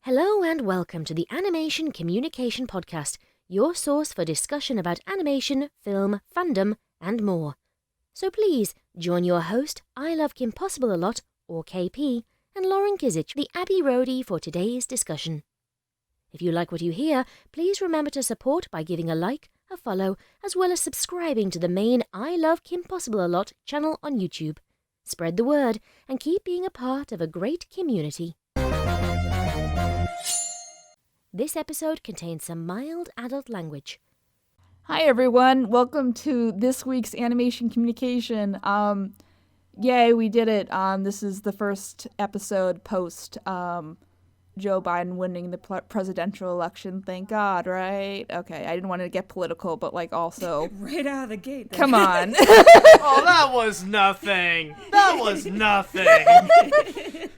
Hello and welcome to the Animation Kimmunication podcast, your source for discussion about animation, film, fandom, and more. So please join your host, I Love Kim Possible a Lot, or KP, and Lauren Kizich, the Abbey Roadie, for today's discussion. If you like what you hear, please remember to support by giving a like, a follow, as well as subscribing to the main I Love Kim Possible a Lot channel on YouTube. Spread the word and keep being a part of a great community. This episode contains some mild adult language. Hi everyone, welcome to this week's Animation Communication. Yay, we did it. This is the first episode post Joe Biden winning the presidential election. Thank God, right? Okay, I didn't want to get political, but also right out of the gate. Then. Come on. Oh, that was nothing. That was nothing.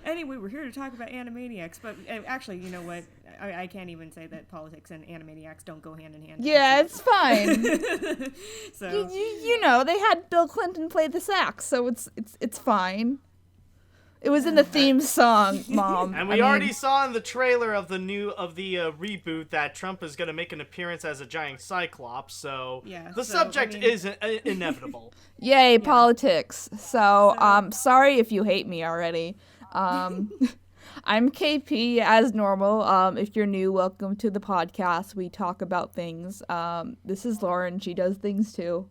Anyway, we're here to talk about Animaniacs, but actually, you know what? I can't even say that politics and Animaniacs don't go hand in hand. Yeah, it's fine. So you know, they had Bill Clinton play the sax, so it's fine. It was in the theme song, Mom. And we already saw in the trailer of the reboot that Trump is going to make an appearance as a giant cyclops, so yeah, the subject is inevitable. Yay, politics. So, sorry if you hate me already. I'm KP, as normal. If you're new, welcome to the podcast. We talk about things. This is Lauren. She does things too.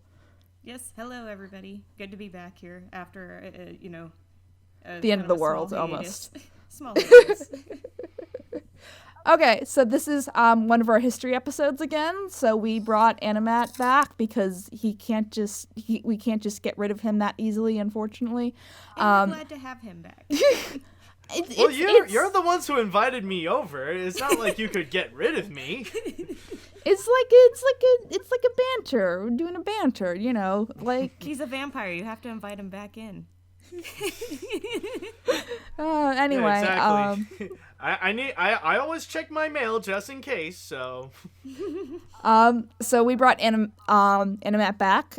Yes, hello everybody. Good to be back here after, the end of the world, almost. Small hiatus. Okay, so this is one of our history episodes again. So we brought AniMat back because we can't just get rid of him that easily, unfortunately. I'm glad to have him back. You're the ones who invited me over. It's not like you could get rid of me. It's like a banter. We're doing a banter, you know, like he's a vampire. You have to invite him back in. Anyway, yeah, exactly. I always check my mail just in case. So we brought AniMat back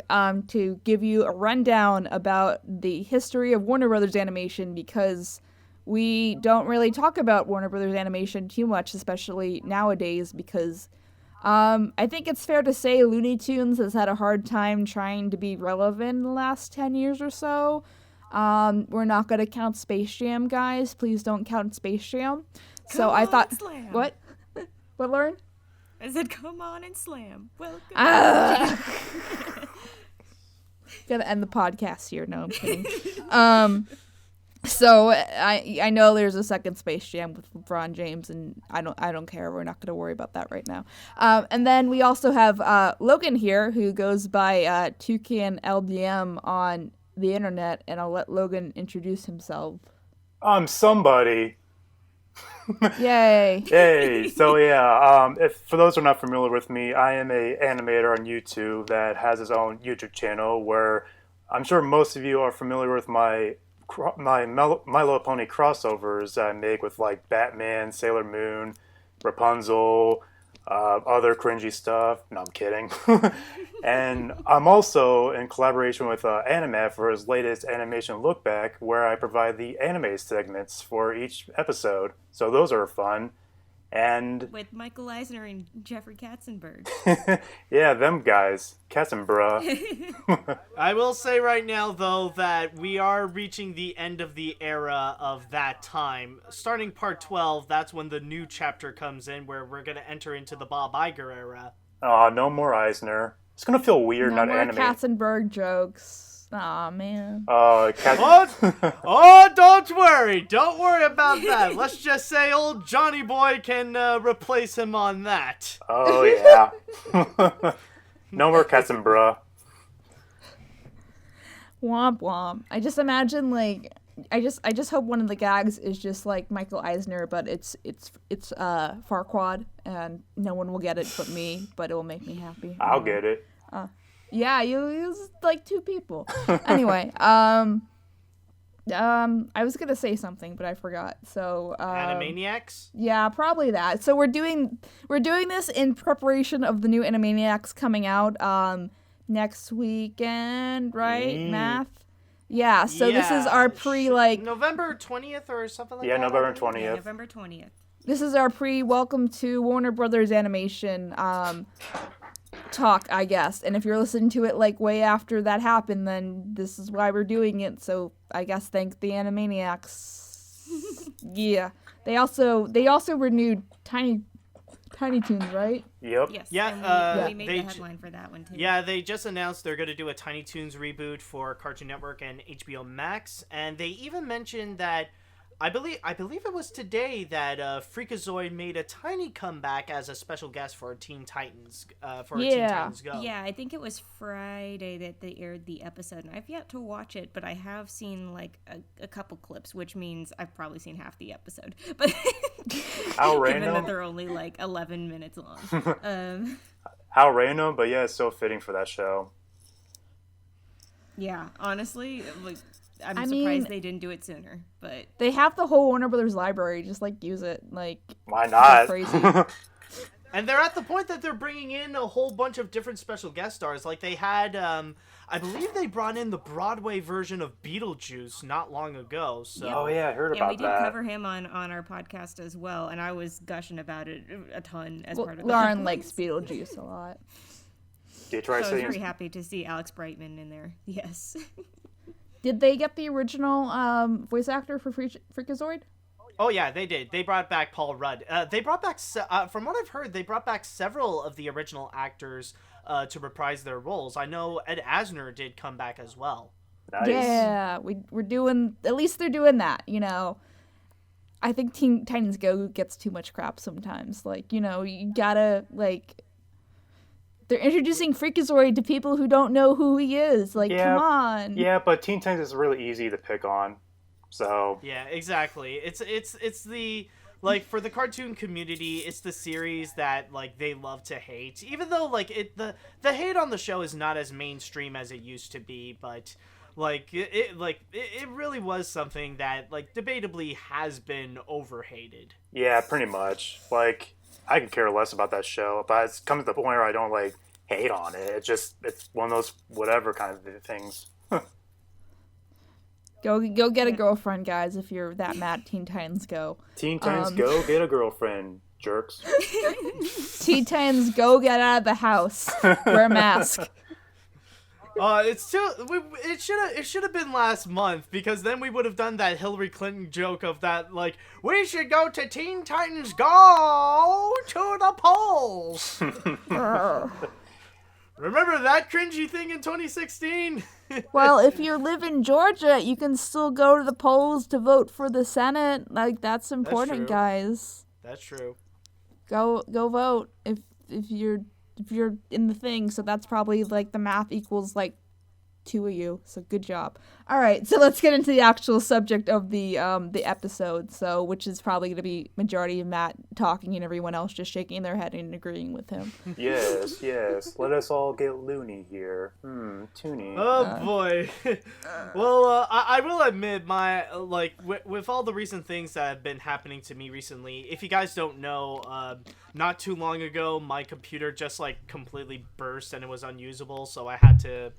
to give you a rundown about the history of Warner Brothers Animation, because we don't really talk about Warner Brothers Animation too much, especially nowadays, because I think it's fair to say Looney Tunes has had a hard time trying to be relevant in the last 10 years or so. We're not going to count Space Jam, guys. Please don't count Space Jam. So I thought, slam. What, Lauren? I said, come on and slam. Welcome. Gotta end the podcast here. No, I'm kidding. So I know there's a second Space Jam with LeBron James, and I don't care. We're not gonna worry about that right now. And then we also have Logan here, who goes by ToucanLDM on the internet, and I'll let Logan introduce himself. I'm somebody. Yay. Yay. So yeah, if for those who are not familiar with me, I am a animator on YouTube that has his own YouTube channel where I'm sure most of you are familiar with my My Little Pony crossovers that I make with like Batman, Sailor Moon, Rapunzel, other cringy stuff. No, I'm kidding. And I'm also in collaboration with AniMat for his latest animation look back, where I provide the anime segments for each episode. So those are fun. And with Michael Eisner and Jeffrey Katzenberg. Yeah, them guys. Katzenbruh. I will say right now, though, that we are reaching the end of the era of that time. Starting part 12, that's when the new chapter comes in, where we're going to enter into the Bob Iger era. No more Eisner. It's going to feel weird not animating. No more Katzenberg jokes. Aw, man. What? Oh, don't worry. Don't worry about that. Let's just say old Johnny Boy can replace him on that. Oh, yeah. No more Katzenbruh. Womp womp. I just imagine, like, I just hope one of the gags is just like Michael Eisner, but it's Farquaad, and no one will get it but me, but it will make me happy. I'll get it. Yeah, you use like two people. Anyway, I was gonna say something, but I forgot. So Animaniacs? Yeah, probably that. So we're doing this in preparation of the new Animaniacs coming out next weekend, right? Math. Yeah, so this is our November 20th or something like that. Yeah, November Yeah, 20th. November 20th. this is our welcome to Warner Brothers Animation talk, I guess. And if you're listening to it like way after that happened, then this is why we're doing it. So I guess thank the Animaniacs. Yeah. They also renewed Tiny Toons, right? Yep. Yes. Yeah, and we made they the headline for that one too. Yeah, they just announced they're going to do a Tiny Toons reboot for Cartoon Network and HBO Max, and they even mentioned that I believe it was today that Freakazoid made a tiny comeback as a special guest for Teen Titans Teen Titans Go. Yeah, I think it was Friday that they aired the episode, and I've yet to watch it, but I have seen like a couple clips, which means I've probably seen half the episode. But How given random. that they're only like 11 minutes long. How random, but yeah, it's so fitting for that show. Yeah, honestly, like I'm I surprised mean- they didn't do it sooner. But They have the whole Warner Brothers library. Just like use it. Like Why not? crazy. And they're at the point that they're bringing in a whole bunch of different special guest stars. Like they had, I believe they brought in the Broadway version of Beetlejuice not long ago. So Oh yeah, I heard yeah, we about did that. cover him on our podcast as well, and I was gushing about it a ton as Well, part of Lauren the likes Beetlejuice a lot. Did you try So I was saying very happy to see Alex Brightman in there. Yes. Did they get the original voice actor for Freakazoid? Oh yeah, they did. They brought back Paul Rudd. They brought back, from what I've heard, they brought back several of the original actors to reprise their roles. I know Ed Asner did come back as well. nice? Yeah, we're doing. At least they're doing that. You know, I think Teen Titans Go gets too much crap sometimes. Like, you know, you gotta like. They're introducing Freakazoid to people who don't know who he is. Like, Yeah. come on. Yeah, but Teen Titans is really easy to pick on. So Yeah, exactly. It's the like for the cartoon community, it's the series that like they love to hate. Even though like the hate on the show is not as mainstream as it used to be, but like it really was something that like debatably has been overhated. yeah, pretty much. Like I can care less about that show, but it's come to the point where I don't like hate on it. It's one of those whatever kind of things. Go get a girlfriend, guys. If you're that mad, at Teen Titans Go. Teen Titans Go get a girlfriend, jerks. Teen Titans Go get out of the house. Wear a mask. It's still it should have been last month because then we would have done that Hillary Clinton joke of that like we should go to Teen Titans Go to the polls. Remember that cringy thing in 2016? Well, if you live in Georgia, you can still go to the polls to vote for the Senate. Like that's important, true. guys. That's true. Go vote if you're in the thing. So that's probably like the math equals like 2 of you. So good job. All right, so let's get into the actual subject of the episode. So which is probably going to be majority of Matt talking and everyone else just shaking their head and agreeing with him. Yes. Let us all get loony here. Toony. Oh boy. Well, I will admit my like with all the recent things that have been happening to me recently. If you guys don't know, not too long ago, my computer just like completely burst and it was unusable, so I had to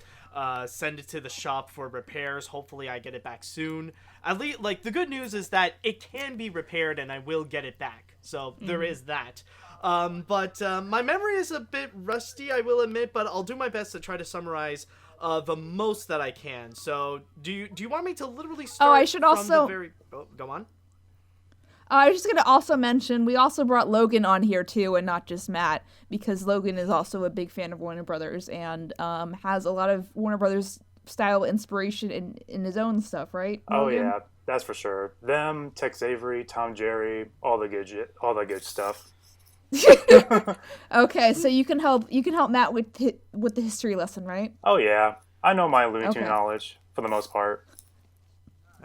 send it to the shop for repairs. Hopefully I get it back soon. At least, like, the good news is that it can be repaired and I will get it back. So there is that. But my memory is a bit rusty, I will admit, but I'll do my best to try to summarize the most that I can. So do you want me to literally start I should from also- the very... Oh, go on. I was just going to also mention, we also brought Logan on here too, and not just Matt, because Logan is also a big fan of Warner Brothers and has a lot of Warner Brothers style inspiration in his own stuff, right? Oh Logan? yeah, that's for sure. Them, Tex Avery, Tom Jerry, all the good stuff. Okay, so you can help Matt with the history lesson, right? Oh yeah, I know my Looney Tune Okay. knowledge for the most part.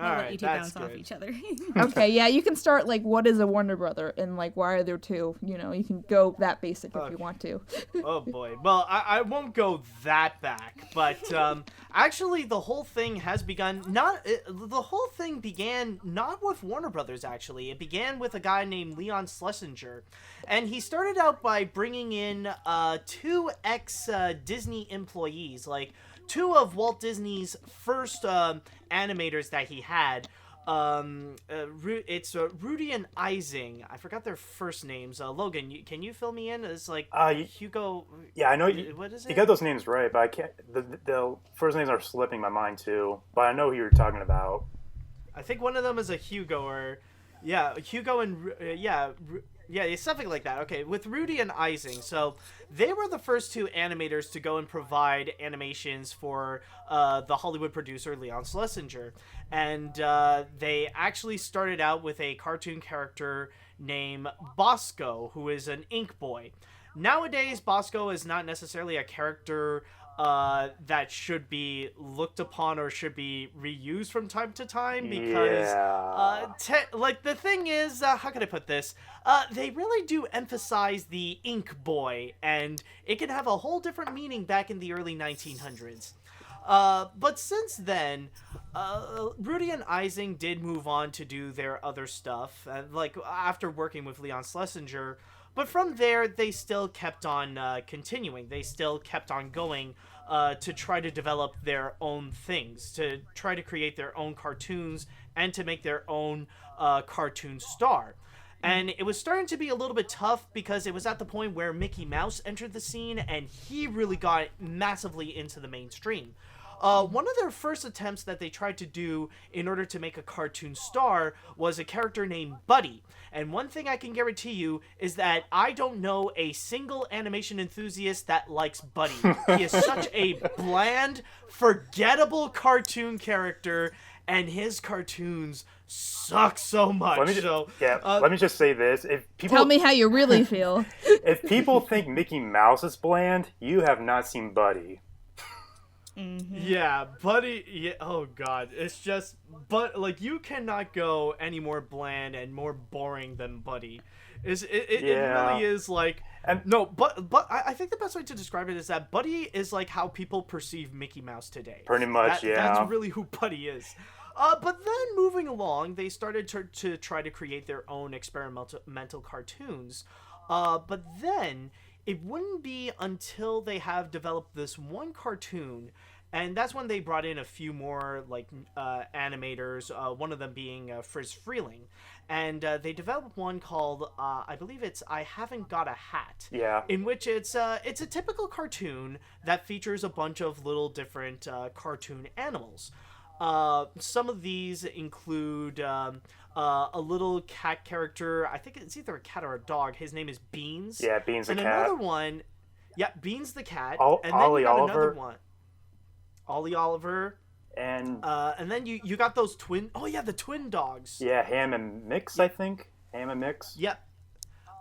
All I'll let right, you two that's bounce off good. each other. Okay, yeah, you can start like what is a Warner Brother and like why are there two? You know, you can go that basic if you want to. Oh boy. Well, I won't go that back, but actually the whole thing has begun the whole thing began not with Warner Brothers actually. It began with a guy named Leon Schlesinger. And he started out by bringing in 2 ex Disney employees, like two of Walt Disney's first animators that he had. It's Rudy and Ising. I forgot their first names. Logan, can you fill me in? It's like Hugo. Yeah, I know. What is it? You got those names right, but I can't. The first names are slipping my mind too. But I know who you're talking about. I think one of them is a Hugo, or Hugo and it's something like that. Okay, with Rudy and Ising. So they were the first two animators to go and provide animations for the Hollywood producer Leon Schlesinger. And they actually started out with a cartoon character named Bosko, who is an ink boy. Nowadays, Bosko is not necessarily a character that should be looked upon or should be reused from time to time because, the thing is, how can I put this? They really do emphasize the ink boy, and it can have a whole different meaning back in the early 1900s. But since then, Rudy and Ising did move on to do their other stuff, after working with Leon Schlesinger. But from there, they still kept on continuing. They still kept on going to try to develop their own things, to try to create their own cartoons, and to make their own cartoon star. And it was starting to be a little bit tough because it was at the point where Mickey Mouse entered the scene, and he really got massively into the mainstream. One of their first attempts that they tried to do in order to make a cartoon star was a character named Buddy. And one thing I can guarantee you is that I don't know a single animation enthusiast that likes Buddy. He is such a bland, forgettable cartoon character, and his cartoons suck so much. Let me just say this. If people, Tell me how you really feel. If people think Mickey Mouse is bland, you have not seen Buddy. Mm-hmm. Yeah, Buddy. Yeah, oh God, it's just. But you cannot go any more bland and more boring than Buddy. It really is like. But I think the best way to describe it is that Buddy is like how people perceive Mickey Mouse today. Pretty much, That's really who Buddy is. But then moving along, they started to try to create their own experimental cartoons. But then it wouldn't be until they have developed this one cartoon, and that's when they brought in a few more animators, one of them being Friz Freeling. And they developed one called, I believe it's I Haven't Got a Hat. Yeah. In which it's a typical cartoon that features a bunch of little different cartoon animals. Some of these include a little cat character. I think it's either a cat or a dog. His name is Beans. Yeah, Beans the cat. And another one, Beans the cat. And then Ollie you got Oliver. another one. Ollie Oliver. And then you got those twin. Oh yeah, the twin dogs. Yeah, Ham and Mix, I think. Ham and Mix. Yep.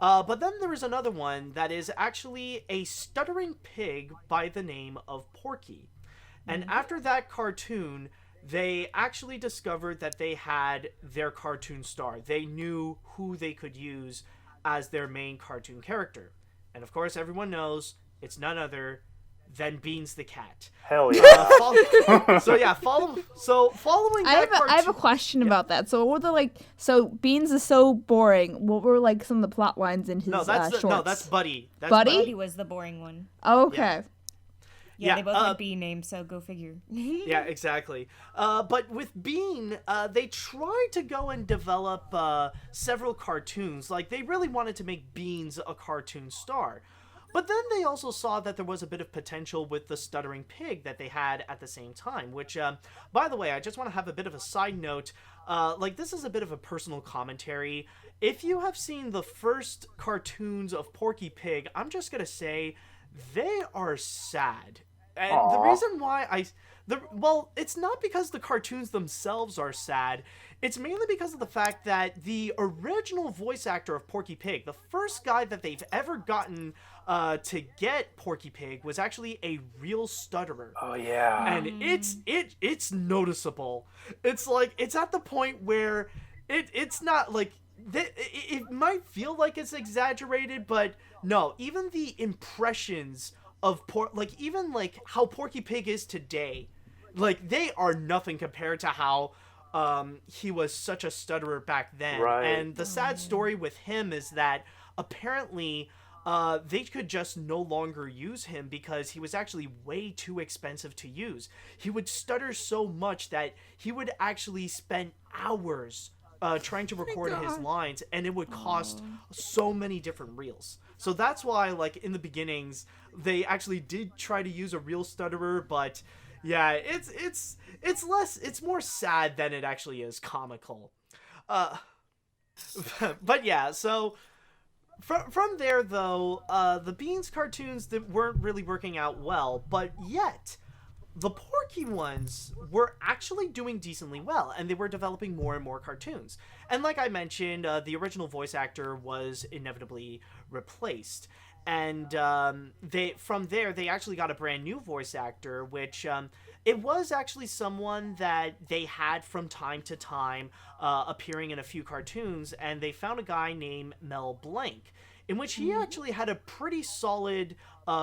But then there is another one that is actually a stuttering pig by the name of Porky. And after that cartoon, they actually discovered that they had their cartoon star. They knew who they could use as their main cartoon character. And of course, everyone knows it's none other than Beans the cat. Hell yeah. Following that cartoon... I have a question about that. So what were so Beans is so boring. What were some of the plot lines in his shorts? No, that's Buddy. Buddy was the boring one. Oh, okay. Yeah, they both had B names, so go figure. Yeah, exactly. But with Bean, they tried to go and develop several cartoons. They really wanted to make Beans a cartoon star. But then they also saw that there was a bit of potential with the stuttering pig that they had at the same time, which, by the way, I just want to have a bit of a side note. This is a bit of a personal commentary. If you have seen the first cartoons of Porky Pig, I'm just going to say they are sad. And the reason why it's not because the cartoons themselves are sad. It's mainly because of the fact that the original voice actor of Porky Pig, the first guy that they've ever gotten to get Porky Pig, was actually a real stutterer. Oh yeah. And it's noticeable. It's at the point where it's not it might feel like it's exaggerated, but no, even the impressions of how Porky Pig is today, they are nothing compared to how he was such a stutterer back then. Right. And the sad story with him is that apparently they could just no longer use him because he was actually way too expensive to use. He would stutter so much that he would actually spend hours trying to record his lines, and it would cost so many different reels. So that's why, like, in the beginnings, they actually did try to use a real stutterer, but yeah, it's more sad than it actually is comical. But yeah, so from there though, the Beans cartoons that weren't really working out well, but yet the Porky ones were actually doing decently well, and they were developing more and more cartoons. And like I mentioned, the original voice actor was inevitably replaced. And from there, they actually got a brand new voice actor, which it was actually someone that they had from time to time appearing in a few cartoons, and they found a guy named Mel Blanc, in which he actually had a pretty solid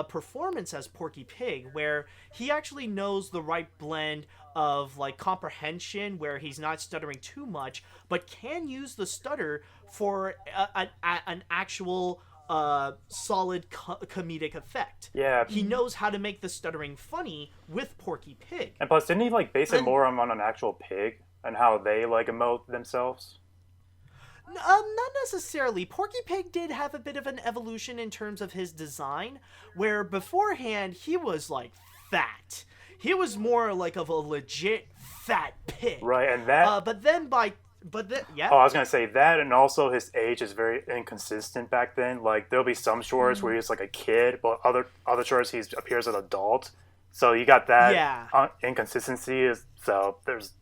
performance as Porky Pig, where he actually knows the right blend of like comprehension, where he's not stuttering too much, but can use the stutter for an actual solid comedic effect. Yeah. He knows how to make the stuttering funny with Porky Pig. And plus, didn't he like base it more on an actual pig and how they like emote themselves? Not necessarily. Porky Pig did have a bit of an evolution in terms of his design, where beforehand he was like fat. He was more like of a legit fat pig. Right, and that. Yeah. Oh, I was gonna say that, and also his age is very inconsistent back then. Like there'll be some shorts where he's like a kid, but other shorts he appears as an adult. So you got that inconsistency. So there's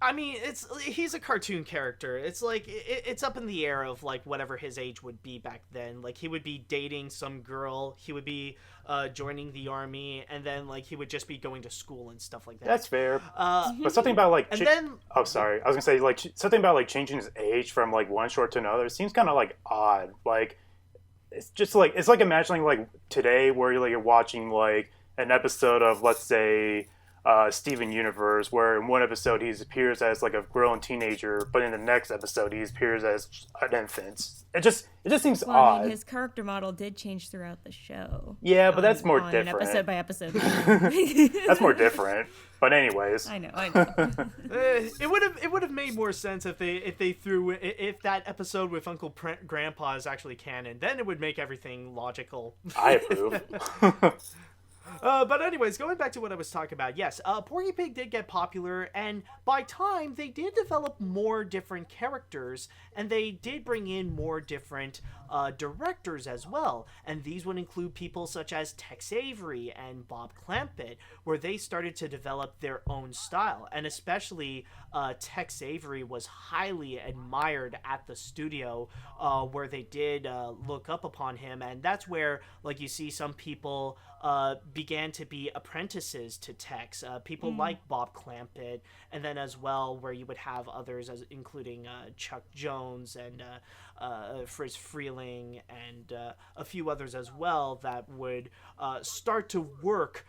I mean, he's a cartoon character. It's like it's up in the air of like whatever his age would be back then. Like he would be dating some girl, he would be joining the army, and then like he would just be going to school and stuff like that. That's fair. But something about like oh sorry, I was gonna say like something about like changing his age from like one short to another seems kind of like odd. Like it's just like it's like imagining like today where you're watching like an episode of, let's say, Steven Universe, where in one episode he appears as like a grown teenager, but in the next episode he appears as an infant. It just seems odd. I mean, his character model did change throughout the show. Yeah, but that's more different. An episode by episode. That's more different. But anyways, I know. It would have made more sense if if that episode with Uncle Grandpa is actually canon. Then it would make everything logical. I approve. But anyways, going back to what I was talking about, yes, Porky Pig did get popular, and by time, they did develop more different characters, and they did bring in more different directors as well, and these would include people such as Tex Avery and Bob Clampett, where they started to develop their own style, and especially Tex Avery was highly admired at the studio, where they did look up upon him, and that's where, like, you see some people began to be apprentices to Tex, people like Bob Clampett, and then as well where you would have others including Chuck Jones and Fritz Freeling and a few others as well that would start to work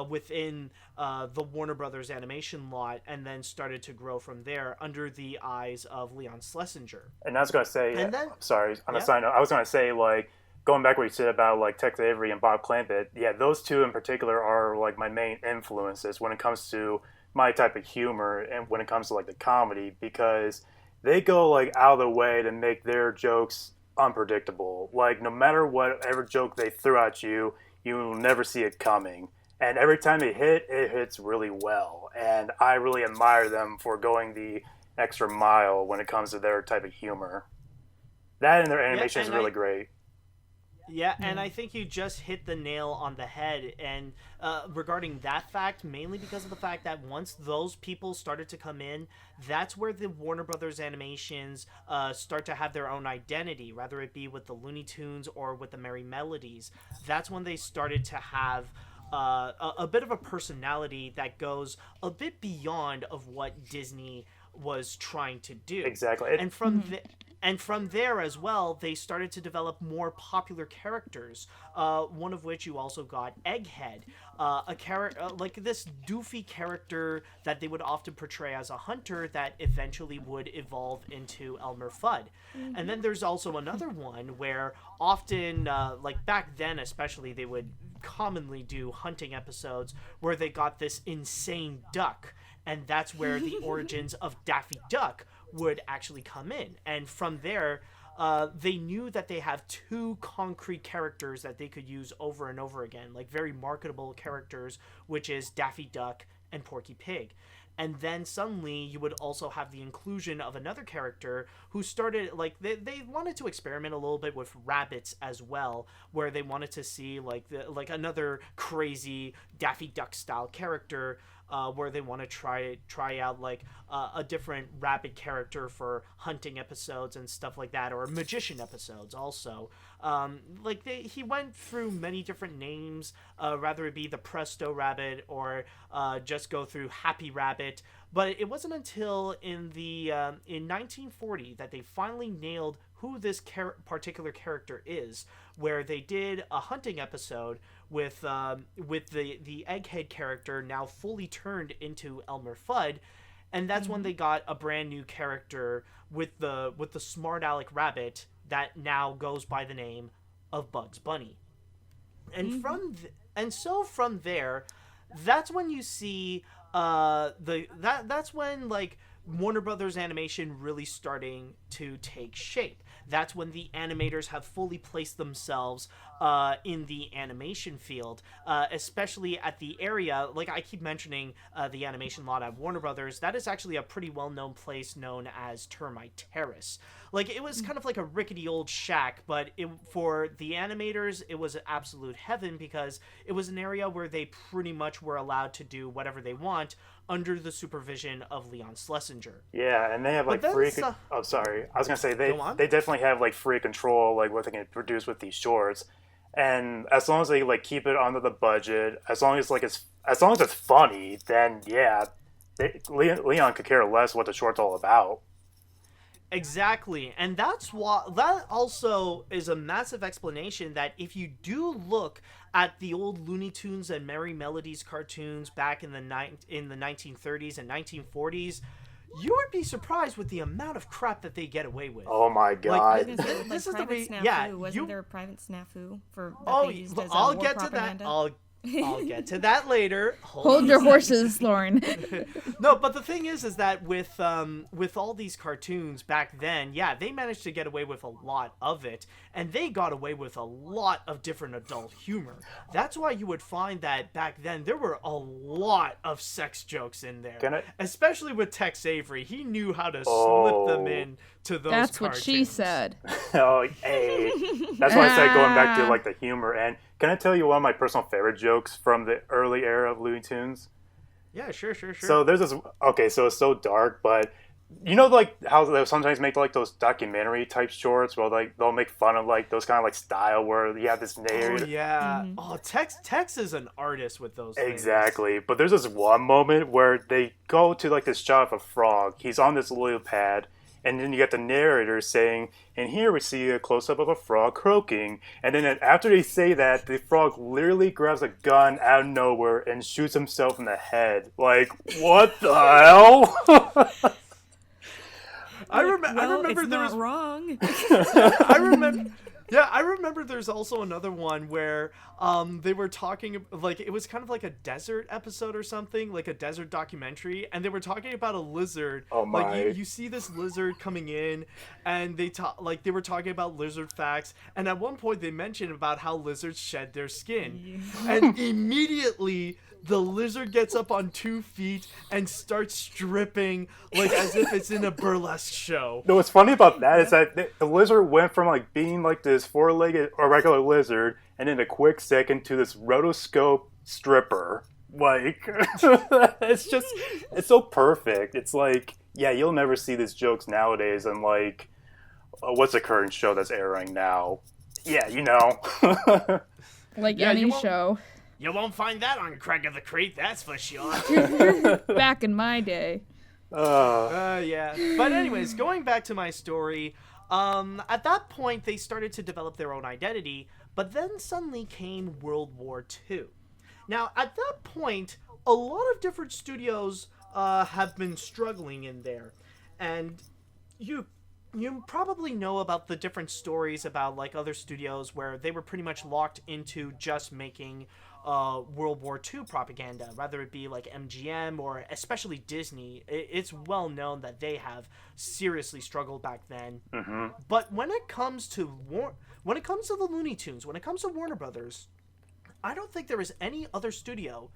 within the Warner Brothers animation lot, and then started to grow from there under the eyes of Leon Schlesinger. And I was going to say, and then, sorry, on a side note, I was going to say, like, going back what you said about like Tex Avery and Bob Clampett, yeah, those two in particular are like my main influences when it comes to my type of humor and when it comes to like the comedy, because they go like out of the way to make their jokes unpredictable. Like no matter whatever joke they throw at you, you'll never see it coming. And every time they hit, it hits really well. And I really admire them for going the extra mile when it comes to their type of humor. That and their animation is really great. Yeah, and I think you just hit the nail on the head, and regarding that fact, mainly because of the fact that once those people started to come in, that's where the Warner Brothers animations start to have their own identity, whether it be with the Looney Tunes or with the Merry Melodies. That's when they started to have a bit of a personality that goes a bit beyond of what Disney was trying to do. Exactly. And from And from there as well, they started to develop more popular characters. One of which you also got Egghead, a character like this doofy character that they would often portray as a hunter that eventually would evolve into Elmer Fudd. And then there's also another one where often, like back then especially, they would commonly do hunting episodes where they got this insane duck, and that's where the origins of Daffy Duck would actually come in. And from there, they knew that they have two concrete characters that they could use over and over again, like very marketable characters, which is Daffy Duck and Porky Pig. And then suddenly you would also have the inclusion of another character who started, like, they wanted to experiment a little bit with rabbits as well, where they wanted to see, like, another crazy Daffy Duck style character, where they want to try out, like, a different rabbit character for hunting episodes and stuff like that, or magician episodes also. He went through many different names, rather it be the Presto Rabbit or just go through Happy Rabbit. But it wasn't until in 1940 that they finally nailed who this particular character is, where they did a hunting episode with the Egghead character now fully turned into Elmer Fudd, and that's when they got a brand new character with the smart aleck rabbit that now goes by the name of Bugs Bunny. And from there, that's when you see that's when, like, Warner Brothers Animation really starting to take shape. That's when the animators have fully placed themselves in the animation field, especially at the area, like I keep mentioning the animation lot at Warner Brothers. That is actually a pretty well-known place known as Termite Terrace. Like, it was kind of like a rickety old shack, but for the animators, it was absolute heaven because it was an area where they pretty much were allowed to do whatever they want under the supervision of Leon Schlesinger. Yeah, and they have, like, free... Oh, sorry. I was going to say, they definitely have, like, free control, like, what they can produce with these shorts. And as long as they, like, keep it under the budget, as long as it's funny, then, yeah, Leon could care less what the short's all about. Exactly, and that also is a massive explanation that if you do look at the old Looney Tunes and Merry Melodies cartoons back in the 1930s and 1940s, you would be surprised with the amount of crap that they get away with. Oh my god! Like, this is the snafu. Yeah, wasn't there a private snafu for? I'll get to that. I'll get to that later. Hold your horses, Lauren. No, but the thing is that with all these cartoons back then, yeah, they managed to get away with a lot of it, and they got away with a lot of different adult humor. That's why you would find that back then there were a lot of sex jokes in there, especially with Tex Avery. He knew how to slip them in to those. That's cartoons. what she said. Oh, hey, that's why I said going back to, like, the humor. And can I tell you one of my personal favorite jokes from the early era of Looney Tunes? Yeah, sure. So there's this. Okay, so it's so dark, but you know, like, how they sometimes make, like, those documentary type shorts where, like, they'll make fun of, like, those kind of, like, style where you have this narrative. Oh yeah. Oh, Tex is an artist with those. Exactly. But there's this one moment where they go to, like, this shot of a frog. He's on this lily pad. And then you get the narrator saying, and here we see a close-up of a frog croaking. And then after they say that, the frog literally grabs a gun out of nowhere and shoots himself in the head. Like, what the hell? I remember it's there not was wrong. I remember there's also another one where they were talking, like, it was kind of like a desert episode or something, like a desert documentary, and they were talking about a lizard. Oh my. Like, you see this lizard coming in, and they were talking about lizard facts, and at one point they mentioned about how lizards shed their skin. And immediately the lizard gets up on 2 feet and starts stripping, like, as if it's in a burlesque show. No, what's funny about that is that the lizard went from, like, being like this four-legged or regular lizard, and in a quick second to this rotoscope stripper. Like, it's so perfect. It's like, yeah, you'll never see these jokes nowadays. And, like, what's the current show that's airing now? Yeah, you know. Like, any show. You won't find that on Craig of the Creek, that's for sure. Back in my day. Yeah. But anyways, going back to my story, At that point, they started to develop their own identity, but then suddenly came World War II. Now, at that point, a lot of different studios have been struggling in there, and you probably know about the different stories about like other studios where they were pretty much locked into just making World War II propaganda, whether it be like MGM or especially Disney. It's well known that they have seriously struggled back then. But when it comes to the Looney Tunes, when it comes to Warner Brothers, I don't think there is any other studio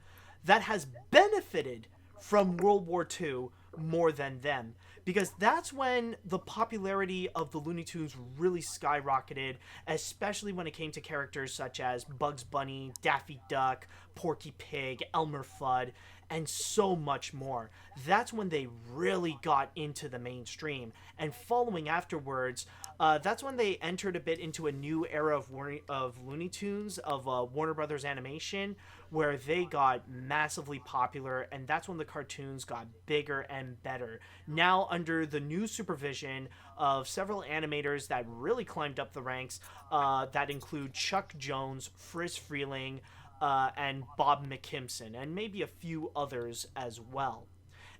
that has benefited from World War II more than them, because that's when the popularity of the Looney Tunes really skyrocketed, especially when it came to characters such as Bugs Bunny, Daffy Duck, Porky Pig, Elmer Fudd, and so much more. That's when they really got into the mainstream. And following afterwards, that's when they entered a bit into a new era of Looney Tunes, of Warner Brothers Animation, where they got massively popular, and that's when the cartoons got bigger and better. Now, under the new supervision of several animators that really climbed up the ranks, that include Chuck Jones, Friz Freeling, and Bob McKimson, and maybe a few others as well.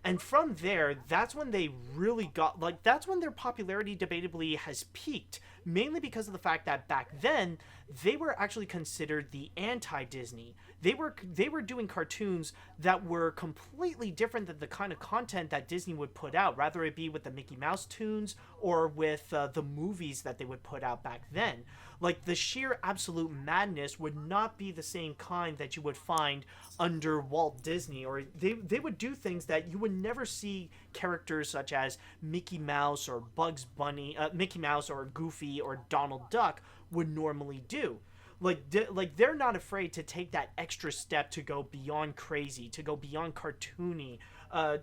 And from there, that's when they really got, like, that's when their popularity debatably has peaked, mainly because of the fact that back then, they were actually considered the anti-Disney. They were doing cartoons that were completely different than the kind of content that Disney would put out, rather it be with the Mickey Mouse tunes or with the movies that they would put out back then. Like, the sheer absolute madness would not be the same kind that you would find under Walt Disney, or they would do things that you would never see characters such as Mickey Mouse or Bugs Bunny, Mickey Mouse or Goofy or Donald Duck would normally do. Like they're not afraid to take that extra step to go beyond crazy, to go beyond cartoony,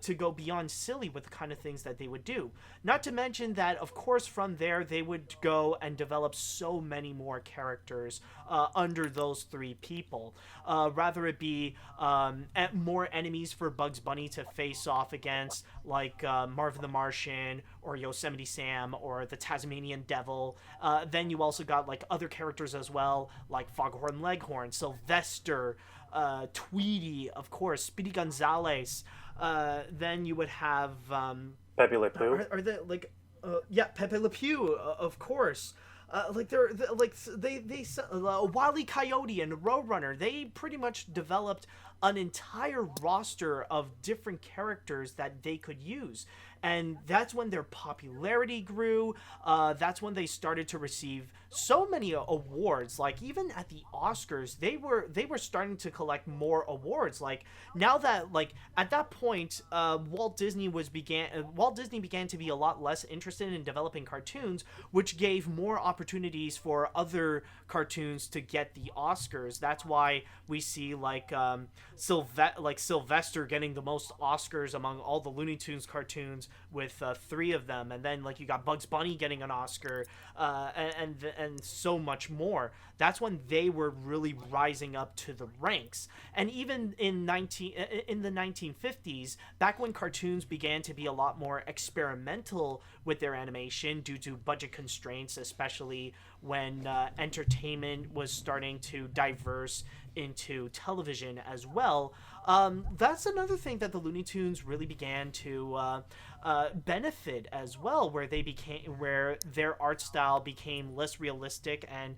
to go beyond silly with the kind of things that they would do. Not to mention that, of course, from there, they would go and develop so many more characters under those three people. Rather it be more enemies for Bugs Bunny to face off against, like Marvin the Martian, or Yosemite Sam, or the Tasmanian Devil. Then you also got like other characters as well, like Foghorn Leghorn, Sylvester, Tweety, of course, Speedy Gonzales. Then you would have Pepe Le Pew. Pepe Le Pew, of course. Wile E. Coyote and Roadrunner. They pretty much developed an entire roster of different characters that they could use. And that's when their popularity grew. That's when they started to receive so many awards. Like, even at the Oscars, they were starting to collect more awards. Like, now that, like, at that point, Walt Disney began to be a lot less interested in developing cartoons, which gave more opportunities for other cartoons to get the Oscars. That's why we see like Sylvester getting the most Oscars among all the Looney Tunes cartoons, with 3 of them, and then like you got Bugs Bunny getting an Oscar, and so much more. That's when they were really rising up to the ranks. And even in the 1950s, back when cartoons began to be a lot more experimental with their animation due to budget constraints, especially when entertainment was starting to diverse into television as well. That's another thing that the Looney Tunes really began to benefit as well, where their art style became less realistic and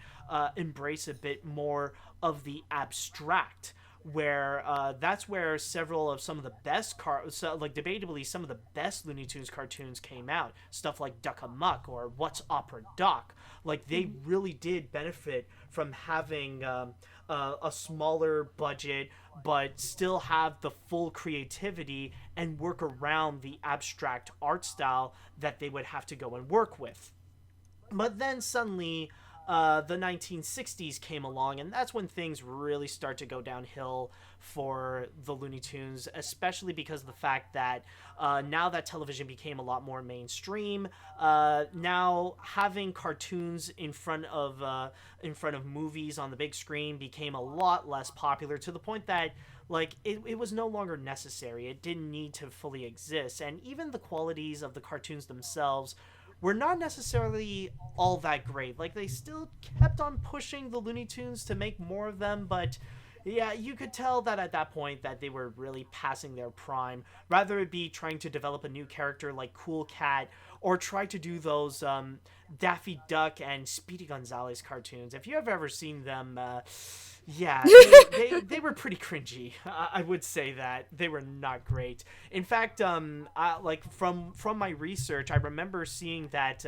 embrace a bit more of the abstract. Where that's where some of the best debatably some of the best Looney Tunes cartoons came out. Stuff like Duck Amuck or What's Opera Doc. Like, they really did benefit from having a smaller budget, but still have the full creativity and work around the abstract art style that they would have to go and work with. But then suddenly, the 1960s came along, and that's when things really start to go downhill for the Looney Tunes, especially because of the fact that now that television became a lot more mainstream, now having cartoons in front of movies on the big screen became a lot less popular, to the point that like it was no longer necessary. It didn't need to fully exist, and even the qualities of the cartoons themselves were not necessarily all that great. Like, they still kept on pushing the Looney Tunes to make more of them, but yeah, you could tell that at that point that they were really passing their prime. Rather it be trying to develop a new character like Cool Cat, or try to do those Daffy Duck and Speedy Gonzales cartoons. If you have ever seen them, yeah, they were pretty cringy. I would say that they were not great. In fact, like from my research, I remember seeing that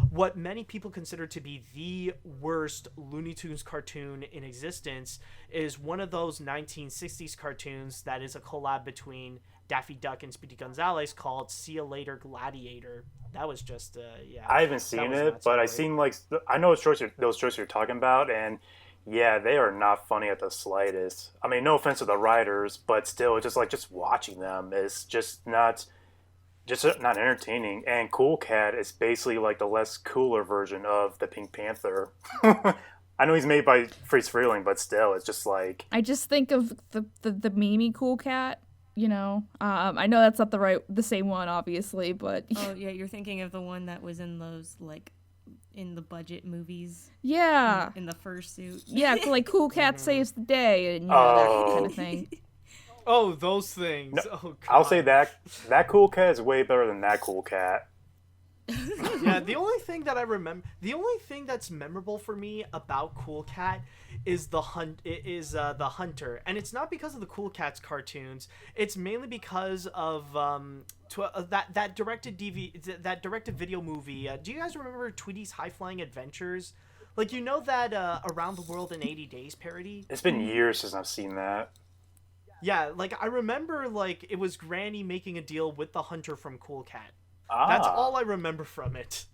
what many people consider to be the worst Looney Tunes cartoon in existence is one of those 1960s cartoons that is a collab between Daffy Duck and Speedy Gonzales called "See Ya Later, Gladiator." That was just yeah. I haven't seen it, but I seen like I know those shorts you're talking about, and yeah, they are not funny at the slightest. I mean, no offense to the writers, but still, it's just watching them is just not entertaining. And Cool Cat is basically like the less cooler version of the Pink Panther. I know he's made by Friz Freleng, but still, it's just like I just think of the meme Cool Cat. You know, I know that's not the same one, obviously, but oh yeah, you're thinking of the one that was in those like in the budget movies. Yeah, in the fursuit. Yeah, like Cool Cat saves the day, and you know, that kind of thing. Oh, those things. No, oh, God. I'll say that Cool Cat is way better than that Cool Cat. Yeah, the only thing that's memorable for me about Cool Cat is the Hunter, and it's not because of the Cool Cat's cartoons. It's mainly because of that directed video movie. Do you guys remember Tweety's High Flying Adventures? Like, you know that Around the World in 80 Days parody? It's been years since I've seen that. Yeah, like I remember like it was Granny making a deal with the Hunter from Cool Cat. Ah. That's all I remember from it.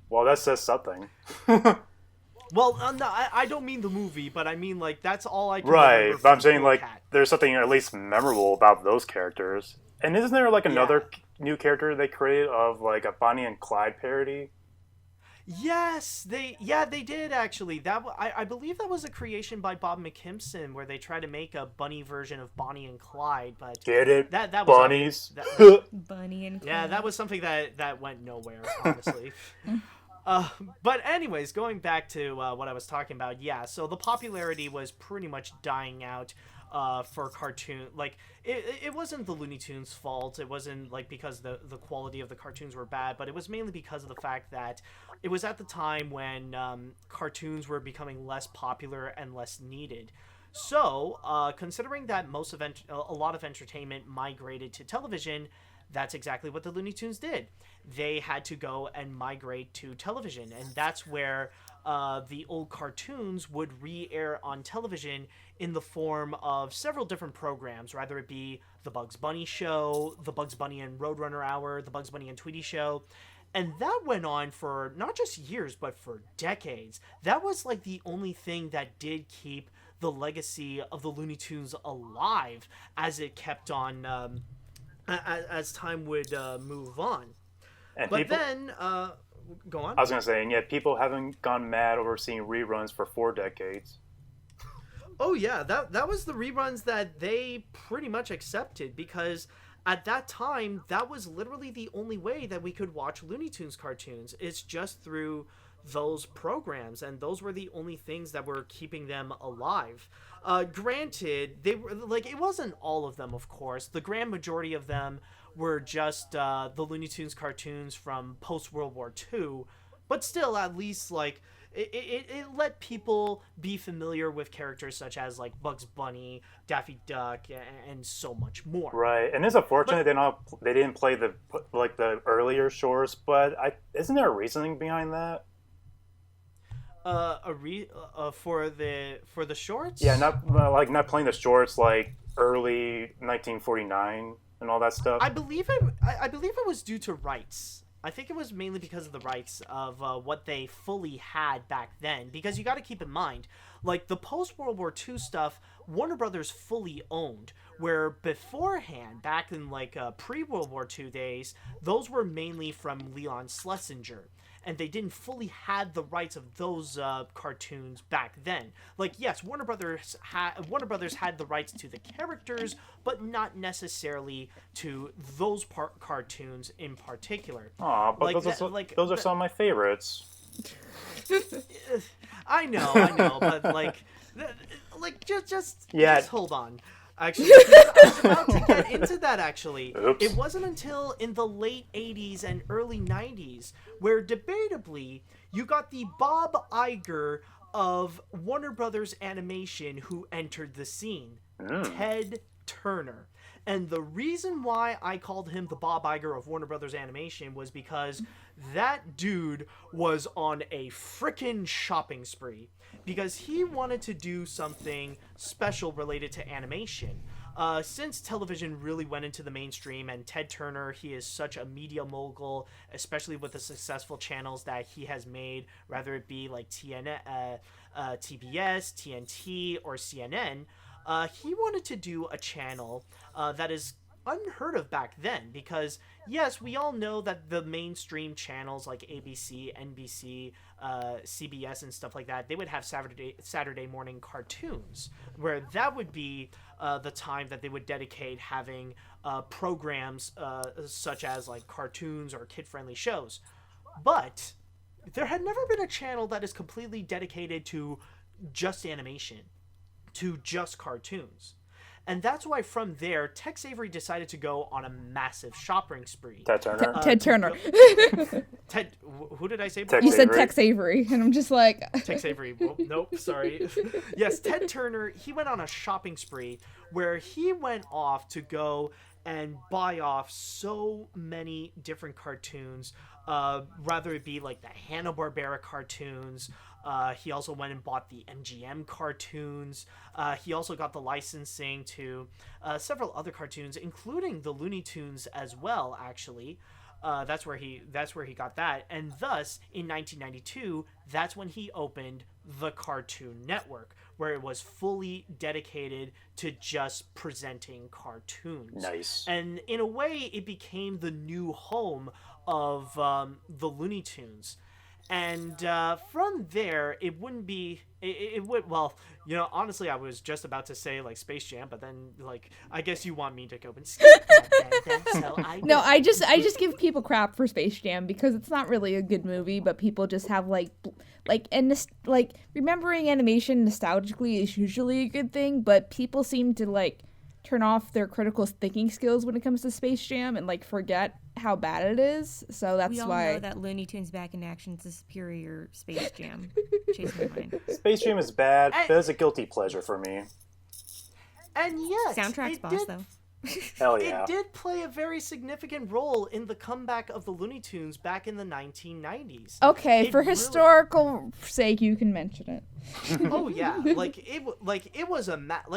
Well, that says something. Well, no, I don't mean the movie, but I mean, like, that's all I can right, remember but I'm from saying, Cool like, Cat. there's something at least memorable about those characters. And isn't there, like, another new character they created of, like, a Bonnie and Clyde parody? Yes, they did, actually. I believe that was a creation by Bob McKimson, where they tried to make a bunny version of Bonnie and Clyde, but... Get it? That was Bunnies? Bunny and Clyde. Yeah, that was something that went nowhere, honestly. But anyways, going back to what I was talking about, yeah, so the popularity was pretty much dying out for cartoon. Like, it wasn't the Looney Tunes' fault. It wasn't, like, because the quality of the cartoons were bad, but it was mainly because of the fact that it was at the time when cartoons were becoming less popular and less needed. So, considering that a lot of entertainment migrated to television, that's exactly what the Looney Tunes did. They had to go and migrate to television, and that's where the old cartoons would re-air on television in the form of several different programs, whether it be the Bugs Bunny Show, the Bugs Bunny and Roadrunner Hour, the Bugs Bunny and Tweety Show. And that went on for not just years, but for decades. That was like the only thing that did keep the legacy of the Looney Tunes alive as it kept on, as time would move on. And but people, then, go on. I was going to say, and yet people haven't gone mad over seeing reruns for 4 decades. Oh yeah, that was the reruns that they pretty much accepted, because at that time, that was literally the only way that we could watch Looney Tunes cartoons. It's just through those programs, and those were the only things that were keeping them alive. Granted, they were like, it wasn't all of them, of course. The grand majority of them were just the Looney Tunes cartoons from post-World War II, but still, at least, like, it let people be familiar with characters such as, like, Bugs Bunny, Daffy Duck, and so much more. Right, and it's unfortunate they didn't play the earlier shorts, but isn't there a reasoning behind that? For the shorts? Yeah, not playing the shorts like early 1949 and all that stuff. I believe it was due to rights. I think it was mainly because of the rights of what they fully had back then. Because you got to keep in mind, Like, the post-World War II stuff, Warner Brothers fully owned, where beforehand, back in, like, pre-World War II days, those were mainly from Leon Schlesinger. And they didn't fully have the rights of those cartoons back then. Like, yes, Warner Brothers had the rights to the characters, but not necessarily to those cartoons in particular. Aw, but like, those are some of my favorites. I know, but just hold on. Actually, I was about to get into that, actually. Oops. It wasn't until in the late 80s and early 90s where, debatably, you got the Bob Iger of Warner Brothers Animation who entered the scene. Ted Turner. And the reason why I called him the Bob Iger of Warner Brothers Animation was because that dude was on a frickin' shopping spree. Because he wanted to do something special related to animation. Since television really went into the mainstream, and Ted Turner, he is such a media mogul, especially with the successful channels that he has made, whether it be like TBS, TNT, or CNN, he wanted to do a channel that is unheard of back then, because yes, we all know that the mainstream channels like ABC, NBC, CBS and stuff like that, they would have Saturday morning cartoons, where that would be the time that they would dedicate having programs such as like cartoons or kid-friendly shows. But there had never been a channel that is completely dedicated to just animation, to just cartoons. And that's why from there, Tex Avery decided to go on a massive shopping spree. Ted Turner. Ted Turner. Who did I say? Tex You said Avery. Tex Avery, and I'm just like... Tex Avery. Well, nope, sorry. Yes, Ted Turner, he went on a shopping spree where he went off to go and buy off so many different cartoons, rather it be like the Hanna-Barbera cartoons. He also went and bought the MGM cartoons. He also got the licensing to several other cartoons, including the Looney Tunes as well, actually. That's where he got that. And thus, in 1992, that's when he opened the Cartoon Network, where it was fully dedicated to just presenting cartoons. Nice. And in a way, it became the new home of the Looney Tunes. And from there, it wouldn't be... It would... Well, you know, honestly, I was just about to say, like, Space Jam, but then, like, I guess you want me to go and skip that, so No, I just give people crap for Space Jam because it's not really a good movie, but people just have, remembering animation nostalgically is usually a good thing, but people seem to, like, turn off their critical thinking skills when it comes to Space Jam and, like, forget how bad it is. So that's We all why... know that Looney Tunes Back in Action is a superior Space Jam. Chasing my mind. Space Jam is bad, but it's a guilty pleasure for me. And yes, Soundtrack's it boss, did, though. Hell yeah. It did play a very significant role in the comeback of the Looney Tunes back in the 1990s. Okay, for really- historical sake, you can mention it. Oh yeah, it was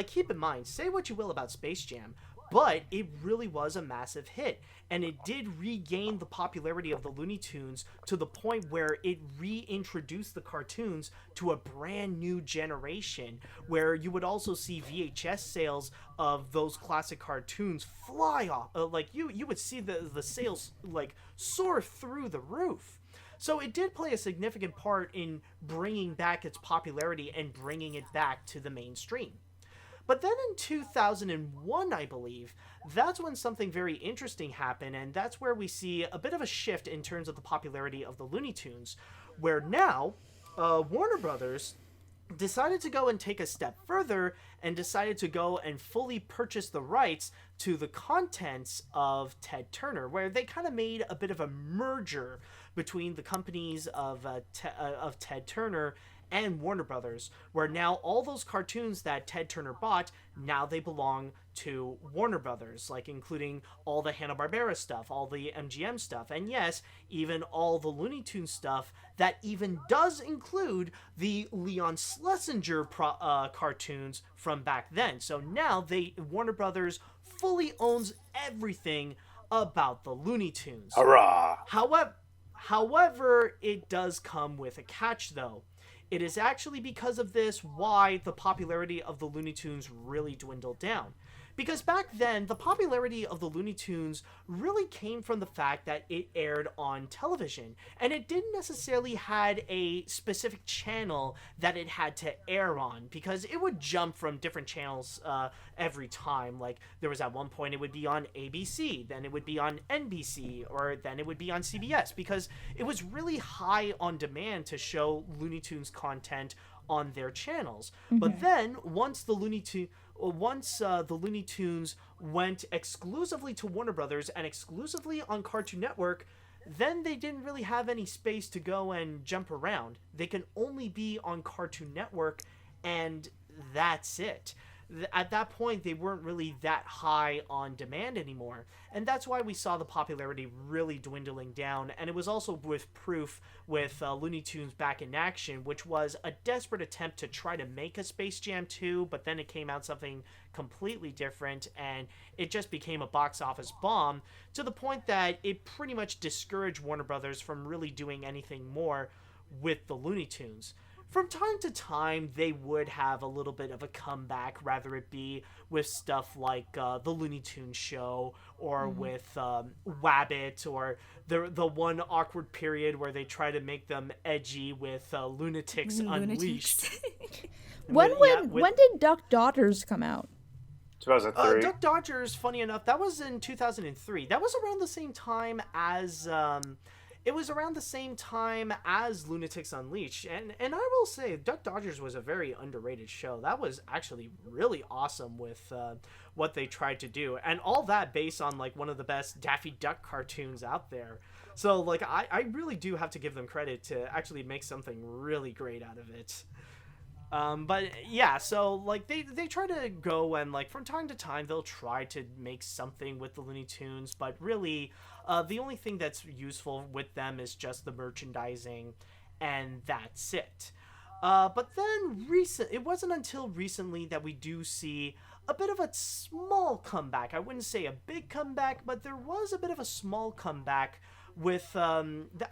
keep in mind, say what you will about Space Jam, but it really was a massive hit, and it did regain the popularity of the Looney Tunes to the point where it reintroduced the cartoons to a brand new generation, where you would also see VHS sales of those classic cartoons fly off, you would see the sales like soar through the roof. So it did play a significant part in bringing back its popularity and bringing it back to the mainstream. But then in 2001, I believe, that's when something very interesting happened, and that's where we see a bit of a shift in terms of the popularity of the Looney Tunes, where now Warner Brothers decided to go and take a step further and decided to go and fully purchase the rights to the contents of Ted Turner, where they kind of made a bit of a merger between the companies of Ted Turner and Warner Brothers, where now all those cartoons that Ted Turner bought, now they belong to Warner Brothers, like including all the Hanna-Barbera stuff, all the MGM stuff, and yes, even all the Looney Tunes stuff that even does include the Leon Schlesinger cartoons from back then. So now Warner Brothers fully owns everything about the Looney Tunes. Hurrah! However, it does come with a catch, though. it is actually because of this why the popularity of the Looney Tunes really dwindled down. Because back then, the popularity of the Looney Tunes really came from the fact that it aired on television, and it didn't necessarily had a specific channel that it had to air on, because it would jump from different channels every time. Like, there was at one point it would be on ABC, then it would be on NBC, or then it would be on CBS, because it was really high on demand to show Looney Tunes content on their channels. But then, once the Looney Tunes went exclusively to Warner Brothers and exclusively on Cartoon Network, then they didn't really have any space to go and jump around. They can only be on Cartoon Network, and that's it. At that point, they weren't really that high on demand anymore, and that's why we saw the popularity really dwindling down. And it was also with proof with Looney Tunes Back in Action, which was a desperate attempt to try to make a Space Jam 2, but then it came out something completely different, and it just became a box office bomb, to the point that it pretty much discouraged Warner Brothers from really doing anything more with the Looney Tunes. From time to time, they would have a little bit of a comeback, rather it be with stuff like the Looney Tunes show, or with Wabbit, or the one awkward period where they try to make them edgy with Lunatics Unleashed. When did Duck Dodgers come out? 2003. Duck Dodgers, funny enough, that was in 2003. That was around the same time as... It was around the same time as Lunatics Unleashed, and I will say, Duck Dodgers was a very underrated show. That was actually really awesome with what they tried to do, and all that based on, like, one of the best Daffy Duck cartoons out there. So, like, I really do have to give them credit to actually make something really great out of it. But yeah, so, like, they try to go and, like, from time to time they'll try to make something with the Looney Tunes, but really the only thing that's useful with them is just the merchandising, and that's it. But then it wasn't until recently that we do see a bit of a small comeback. I wouldn't say a big comeback, but there was a bit of a small comeback with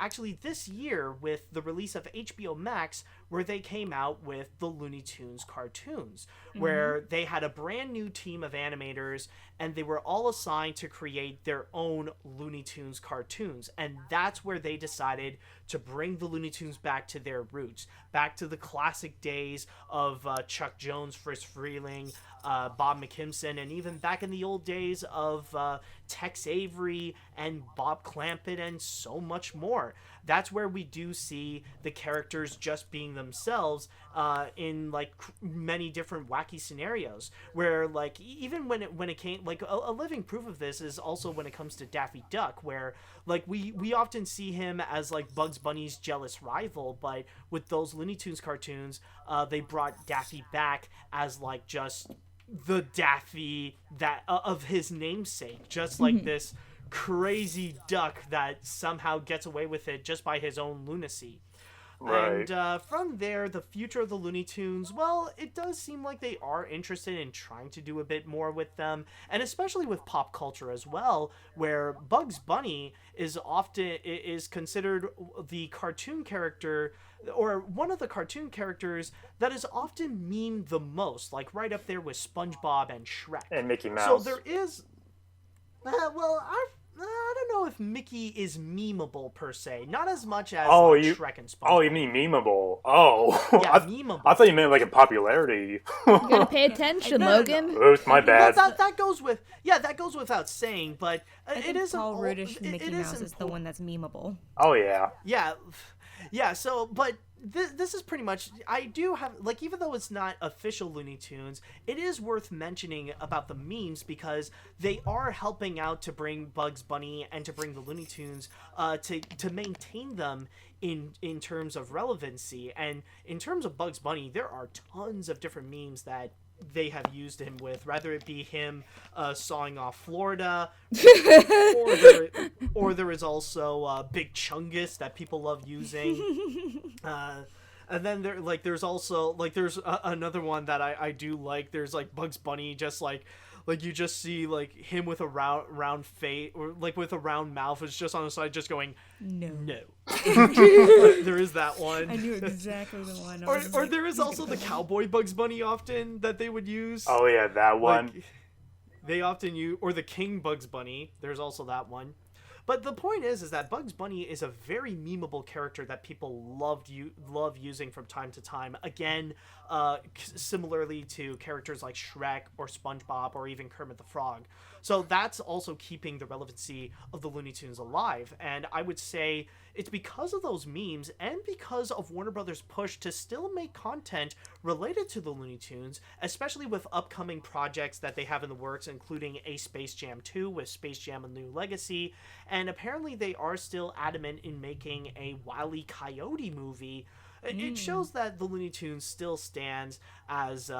actually this year with the release of HBO Max, where they came out with the Looney Tunes cartoons, where they had a brand new team of animators, and they were all assigned to create their own Looney Tunes cartoons. And that's where they decided to bring the Looney Tunes back to their roots, back to the classic days of Chuck Jones, Friz Freleng, Bob McKimson, and even back in the old days of Tex Avery and Bob Clampett and so much more. That's where we do see the characters just being themselves in, like, many different wacky scenarios, where, like, even when it came, like, a living proof of this is also when it comes to Daffy Duck, where, like, we often see him as, like, Bugs Bunny's jealous rival, but with those Looney Tunes cartoons, they brought Daffy back as, like, just the Daffy that of his namesake, just like this crazy duck that somehow gets away with it just by his own lunacy. Right. And from there, the future of the Looney Tunes, well, it does seem like they are interested in trying to do a bit more with them, and especially with pop culture as well, where Bugs Bunny is considered the cartoon character, or one of the cartoon characters that is often memed the most, like right up there with SpongeBob and Shrek. And Mickey Mouse. So there is... I don't know if Mickey is memeable per se, not as much as Shrek and SpongeBob. Oh, you mean memeable? Oh, yeah, memeable. I thought you meant like a popularity. You gotta pay attention, Logan. Oops, my bad. Well, that goes without saying, but it is Paul Rudish Mickey Mouse is the one that's memeable. Oh yeah. Yeah. So, but this is pretty much, I do have, like, even though it's not official Looney Tunes, it is worth mentioning about the memes, because they are helping out to bring Bugs Bunny and to bring the Looney Tunes to maintain them in terms of relevancy. And in terms of Bugs Bunny, there are tons of different memes that they have used him with, rather it be him sawing off Florida, or there is also Big Chungus that people love using. And then there's also, like, there's another one that I do like. There's, like, Bugs Bunny just, like Like you just see like him with a round face, or like with a round mouth, is just on the side, just going no. There is that one. I knew exactly the one. Or there is also the cowboy Bugs Bunny often that they would use. Oh yeah, that one. Like, they often use, or the King Bugs Bunny. There's also that one. But the point is that Bugs Bunny is a very memeable character that people love using from time to time. Again, similarly to characters like Shrek or SpongeBob or even Kermit the Frog. So that's also keeping the relevancy of the Looney Tunes alive. And I would say it's because of those memes and because of Warner Brothers' push to still make content related to the Looney Tunes, especially with upcoming projects that they have in the works, including a Space Jam 2 with Space Jam: A New Legacy. And apparently they are still adamant in making a Wile E. Coyote movie. It shows that the Looney Tunes still stands as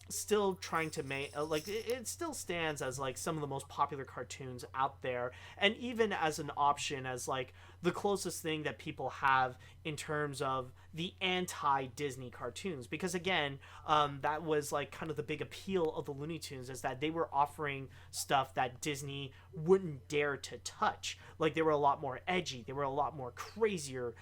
still trying to make it still stands as like some of the most popular cartoons out there, and even as an option as like the closest thing that people have in terms of the anti-Disney cartoons, because again, that was like kind of the big appeal of the Looney Tunes, is that they were offering stuff that Disney wouldn't dare to touch. Like they were a lot more edgy, they were a lot more crazier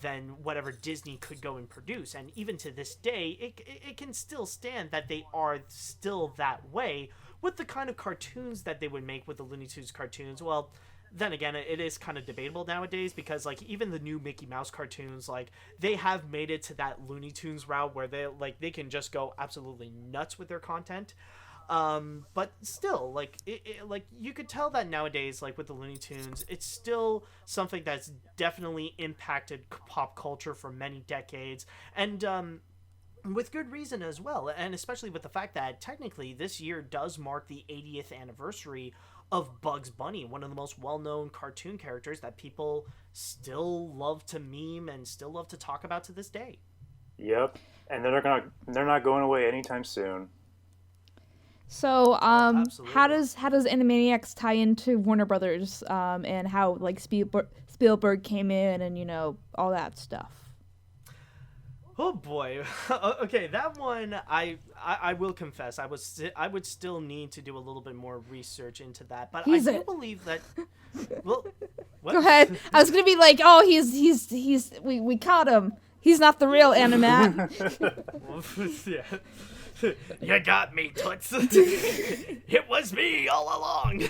than whatever Disney could go and produce. And even to this day, it can still stand that they are still that way with the kind of cartoons that they would make with the Looney Tunes cartoons. Well, then again, it is kind of debatable nowadays, because like even the new Mickey Mouse cartoons, like they have made it to that Looney Tunes route where they can just go absolutely nuts with their content. But still, like like you could tell that nowadays, like with the Looney Tunes, it's still something that's definitely impacted pop culture for many decades, and with good reason as well, and especially with the fact that technically this year does mark the 80th anniversary of Bugs Bunny, one of the most well-known cartoon characters that people still love to meme and still love to talk about to this day. Yep, and they're not going away anytime soon. So, Absolutely. how does Animaniacs tie into Warner Brothers, and how like Spielberg came in and all that stuff? Oh boy. Okay, that one I will confess I would still need to do a little bit more research into that, but I do believe that. Well, what? Go ahead. I was gonna be like, oh, we caught him. He's not the real AniMat. Yeah. You got me, Toots. It was me all along.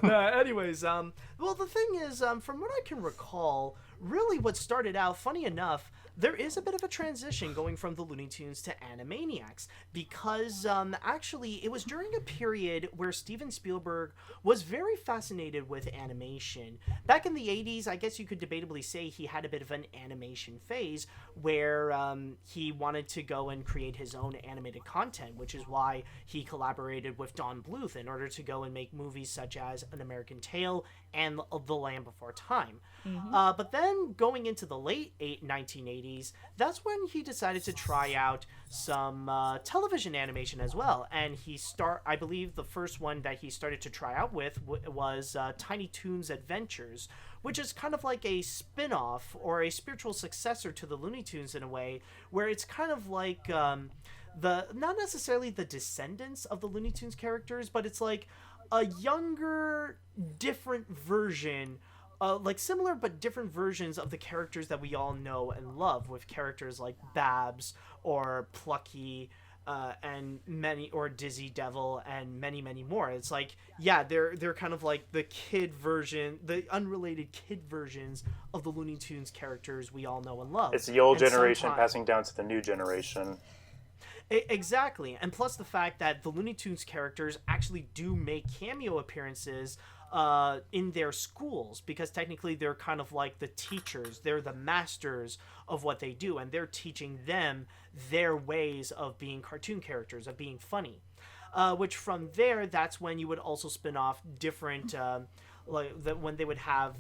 Anyways, well, the thing is, from what I can recall, really what started out, funny enough, there is a bit of a transition going from the Looney Tunes to Animaniacs, because actually it was during a period where Steven Spielberg was very fascinated with animation. Back in the 80s, I guess you could debatably say he had a bit of an animation phase where he wanted to go and create his own animated content, which is why he collaborated with Don Bluth in order to go and make movies such as An American Tail and The Land Before Time. Mm-hmm. But then going into the late 1980s, that's when he decided to try out some television animation as well. And I believe the first one that he started to try out with was Tiny Toons Adventures, which is kind of like a spin-off or a spiritual successor to the Looney Tunes in a way, where it's kind of like not necessarily the descendants of the Looney Tunes characters, but it's like a younger, different version, like similar but different versions of the characters that we all know and love, with characters like Babs or Plucky and Dizzy Devil and many, many more. It's like, yeah, they're kind of like the kid version, the unrelated kid versions of the Looney Tunes characters we all know and love. It's the old generation passing down to the new generation. Exactly, and plus the fact that the Looney Tunes characters actually do make cameo appearances in their schools, because technically they're kind of like the teachers, they're the masters of what they do, and they're teaching them their ways of being cartoon characters, of being funny. Which from there, that's when you would also spin off different, when they would have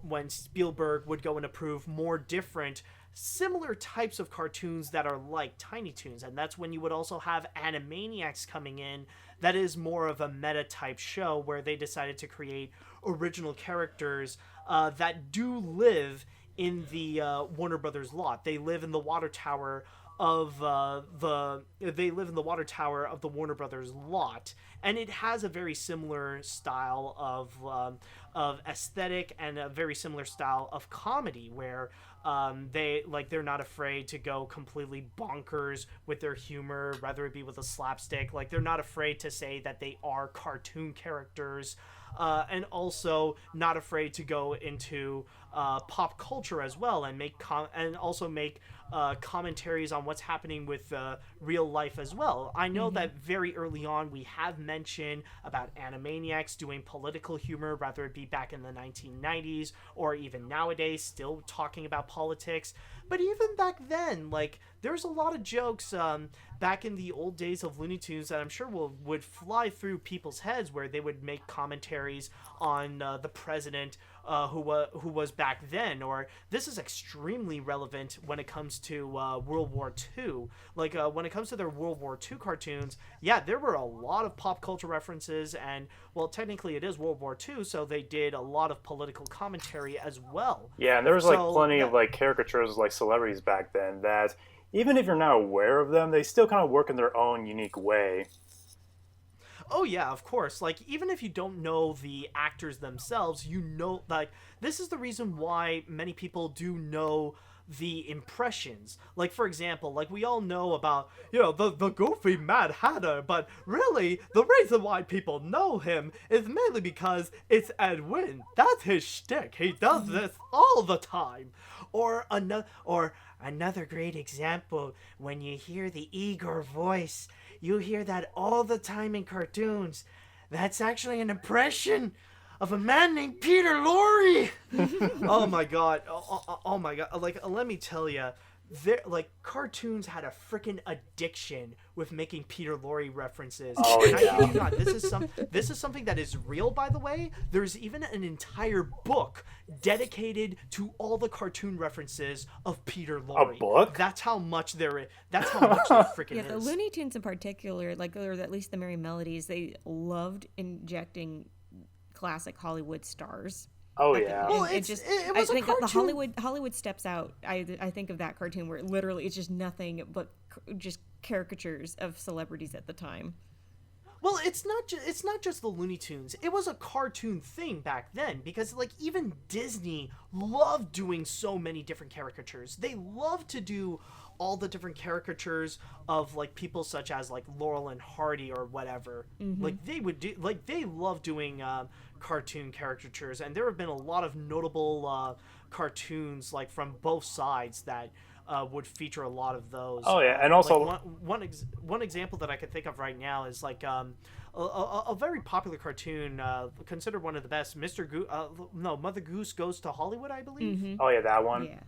when Spielberg would go and approve more different similar types of cartoons that are like Tiny Toons, and that's when you would also have Animaniacs coming in. That is more of a meta type show where they decided to create original characters that do live in the Warner Brothers lot. They live in the water tower they live in the water tower of the Warner Brothers lot, and it has a very similar style of aesthetic and a very similar style of comedy where they're not afraid to go completely bonkers with their humor, whether it be with a slapstick. Like, they're not afraid to say that they are cartoon characters, and also not afraid to go into pop culture as well, and make commentaries on what's happening with real life as well. I know that very early on we have mentioned about Animaniacs doing political humor, whether it be back in the 1990s or even nowadays, still talking about politics. But even back then, like, there's a lot of jokes back in the old days of Looney Tunes that I'm sure would fly through people's heads, where they would make commentaries on the president who was back then, or this is extremely relevant when it comes to World War II. Like, when it comes to their World War II cartoons, yeah, there were a lot of pop culture references, and, well, technically it is World War II, so they did a lot of political commentary as well. Yeah, and there was, like, plenty of, like, caricatures of, like, celebrities back then that, even if you're not aware of them, they still kind of work in their own unique way. Oh yeah, of course. Like, even if you don't know the actors themselves, you know, like, this is the reason why many people do know the impressions. Like, for example, like, we all know about, the goofy Mad Hatter, but really, the reason why people know him is mainly because it's Edwin. That's his shtick. He does this all the time. Or another great example, when you hear the Igor voice, you hear that all the time in cartoons. That's actually an impression of a man named Peter Lorre. Oh my god. Oh my god. Like, let me tell you, cartoons had a freaking addiction with making Peter Lorre references. Oh, and yeah. I kid you not, this is something that is real, by the way. There's even an entire book dedicated to all the cartoon references of Peter Lorre. A book? That's how much there freaking Yeah, is. the Looney Tunes in particular, like, or at least the Merry Melodies, they loved injecting classic Hollywood stars. Oh, yeah. Well, And it just, was I a think that the cartoon. Hollywood Steps Out. I think of that cartoon where literally it's just nothing but just caricatures of celebrities at the time. Well, it's not just the Looney Tunes. It was a cartoon thing back then, because, like, even Disney loved doing so many different caricatures. They loved to do all the different caricatures of, like, people such as, like, Laurel and Hardy or whatever. Like, they love doing cartoon caricatures, and there have been a lot of notable cartoons, like, from both sides that would feature a lot of those. Oh, yeah, and also... like, one example that I could think of right now is, like, a very popular cartoon, considered one of the best, Mother Goose Goes to Hollywood, I believe? Oh, yeah, that one. Yeah.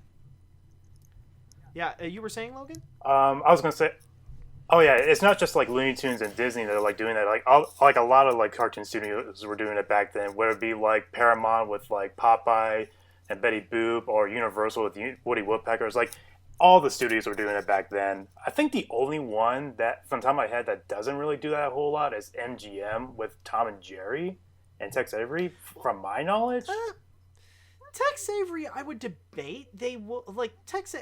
Yeah, you were saying, Logan? I was going to say... Oh, yeah, it's not just, like, Looney Tunes and Disney that are, like, doing that. Like, a lot of, like, cartoon studios were doing it back then, whether it be, like, Paramount with, like, Popeye and Betty Boop, or Universal with Woody Woodpeckers. Like, all the studios were doing it back then. I think the only one that, from the top of my head, that doesn't really do that a whole lot is MGM with Tom and Jerry and Tex Avery, from my knowledge. Tex Avery, I would debate. They will Tex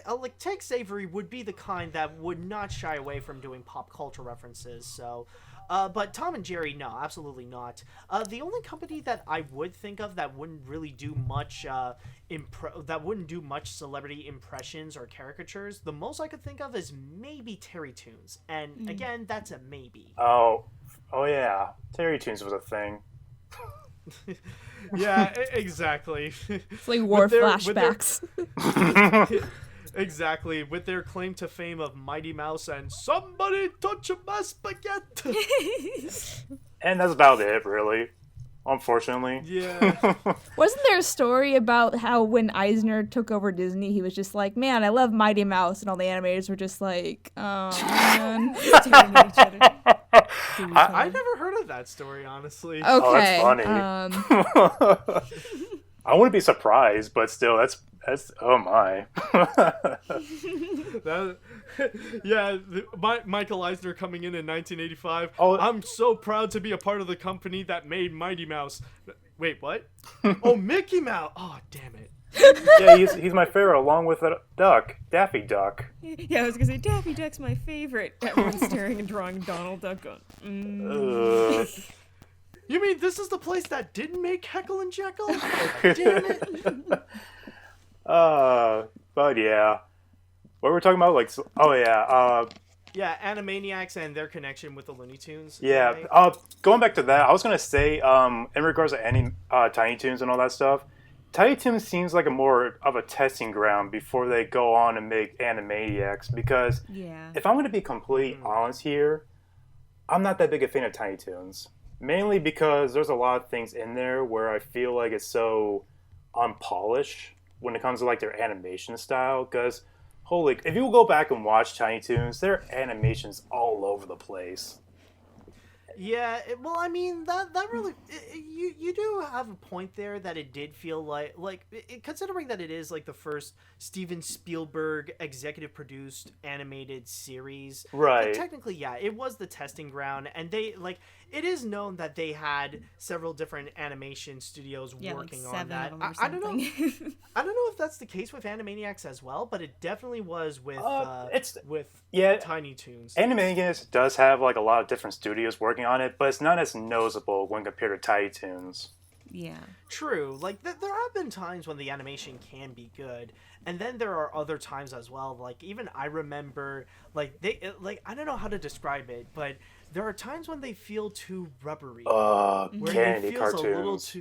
Avery would be the kind that would not shy away from doing pop culture references. So, but Tom and Jerry, no, absolutely not. The only company that I would think of that wouldn't really do much celebrity impressions or caricatures, the most I could think of is maybe Terry Toons, and again, that's a maybe. Oh yeah, Terry Tunes was a thing. Yeah, exactly. It's like war flashbacks. Exactly, with their claim to fame of Mighty Mouse and somebody touch my spaghetti. And that's about it, really. Unfortunately. Yeah. Wasn't there a story about how when Eisner took over Disney, he was just like, man, I love Mighty Mouse, and all the animators were just like, oh, man. Staring at each other. I never heard of that story, honestly. Okay. Oh, that's funny. I wouldn't be surprised, but still, that's oh my. Michael Eisner coming in 1985. Oh. I'm so proud to be a part of the company that made Mighty Mouse. Wait, what? Oh, Mickey Mouse. Oh, damn it. Yeah, he's my favorite, along with a duck, Daffy Duck. Yeah, I was gonna say Daffy Duck's my favorite. Everyone's staring and drawing Donald Duck on. You mean this is the place that didn't make Heckle and Jekyll? Damn it! But yeah, what were we talking about? Like, Yeah, Animaniacs and their connection with the Looney Tunes. yeah. Right? Going back to that, I was gonna say, in regards to Tiny Toons and all that stuff, Tiny Toons seems like a more of a testing ground before they go on and make Animaniacs. Because if I'm gonna be completely honest here, I'm not that big a fan of Tiny Toons. Mainly because there's a lot of things in there where I feel like it's so unpolished when it comes to like their animation style. Because if you go back and watch Tiny Toons, their animation's all over the place. Yeah, well, I mean, that really, you do have a point there that it did feel like considering that it is like the first Steven Spielberg executive produced animated series. Right. Technically, yeah, it was the testing ground, and it is known that they had several different animation studios working on that. I don't know. I don't know if that's the case with Animaniacs as well, but it definitely was with Tiny Toons. Animaniacs does have like a lot of different studios working on it, but it's not as noticeable when compared to Tiny Toons. Yeah. True. Like, there have been times when the animation can be good, and then there are other times as well. Like, even I remember, I don't know how to describe it, but there are times when they feel too rubbery. Candy cartoons.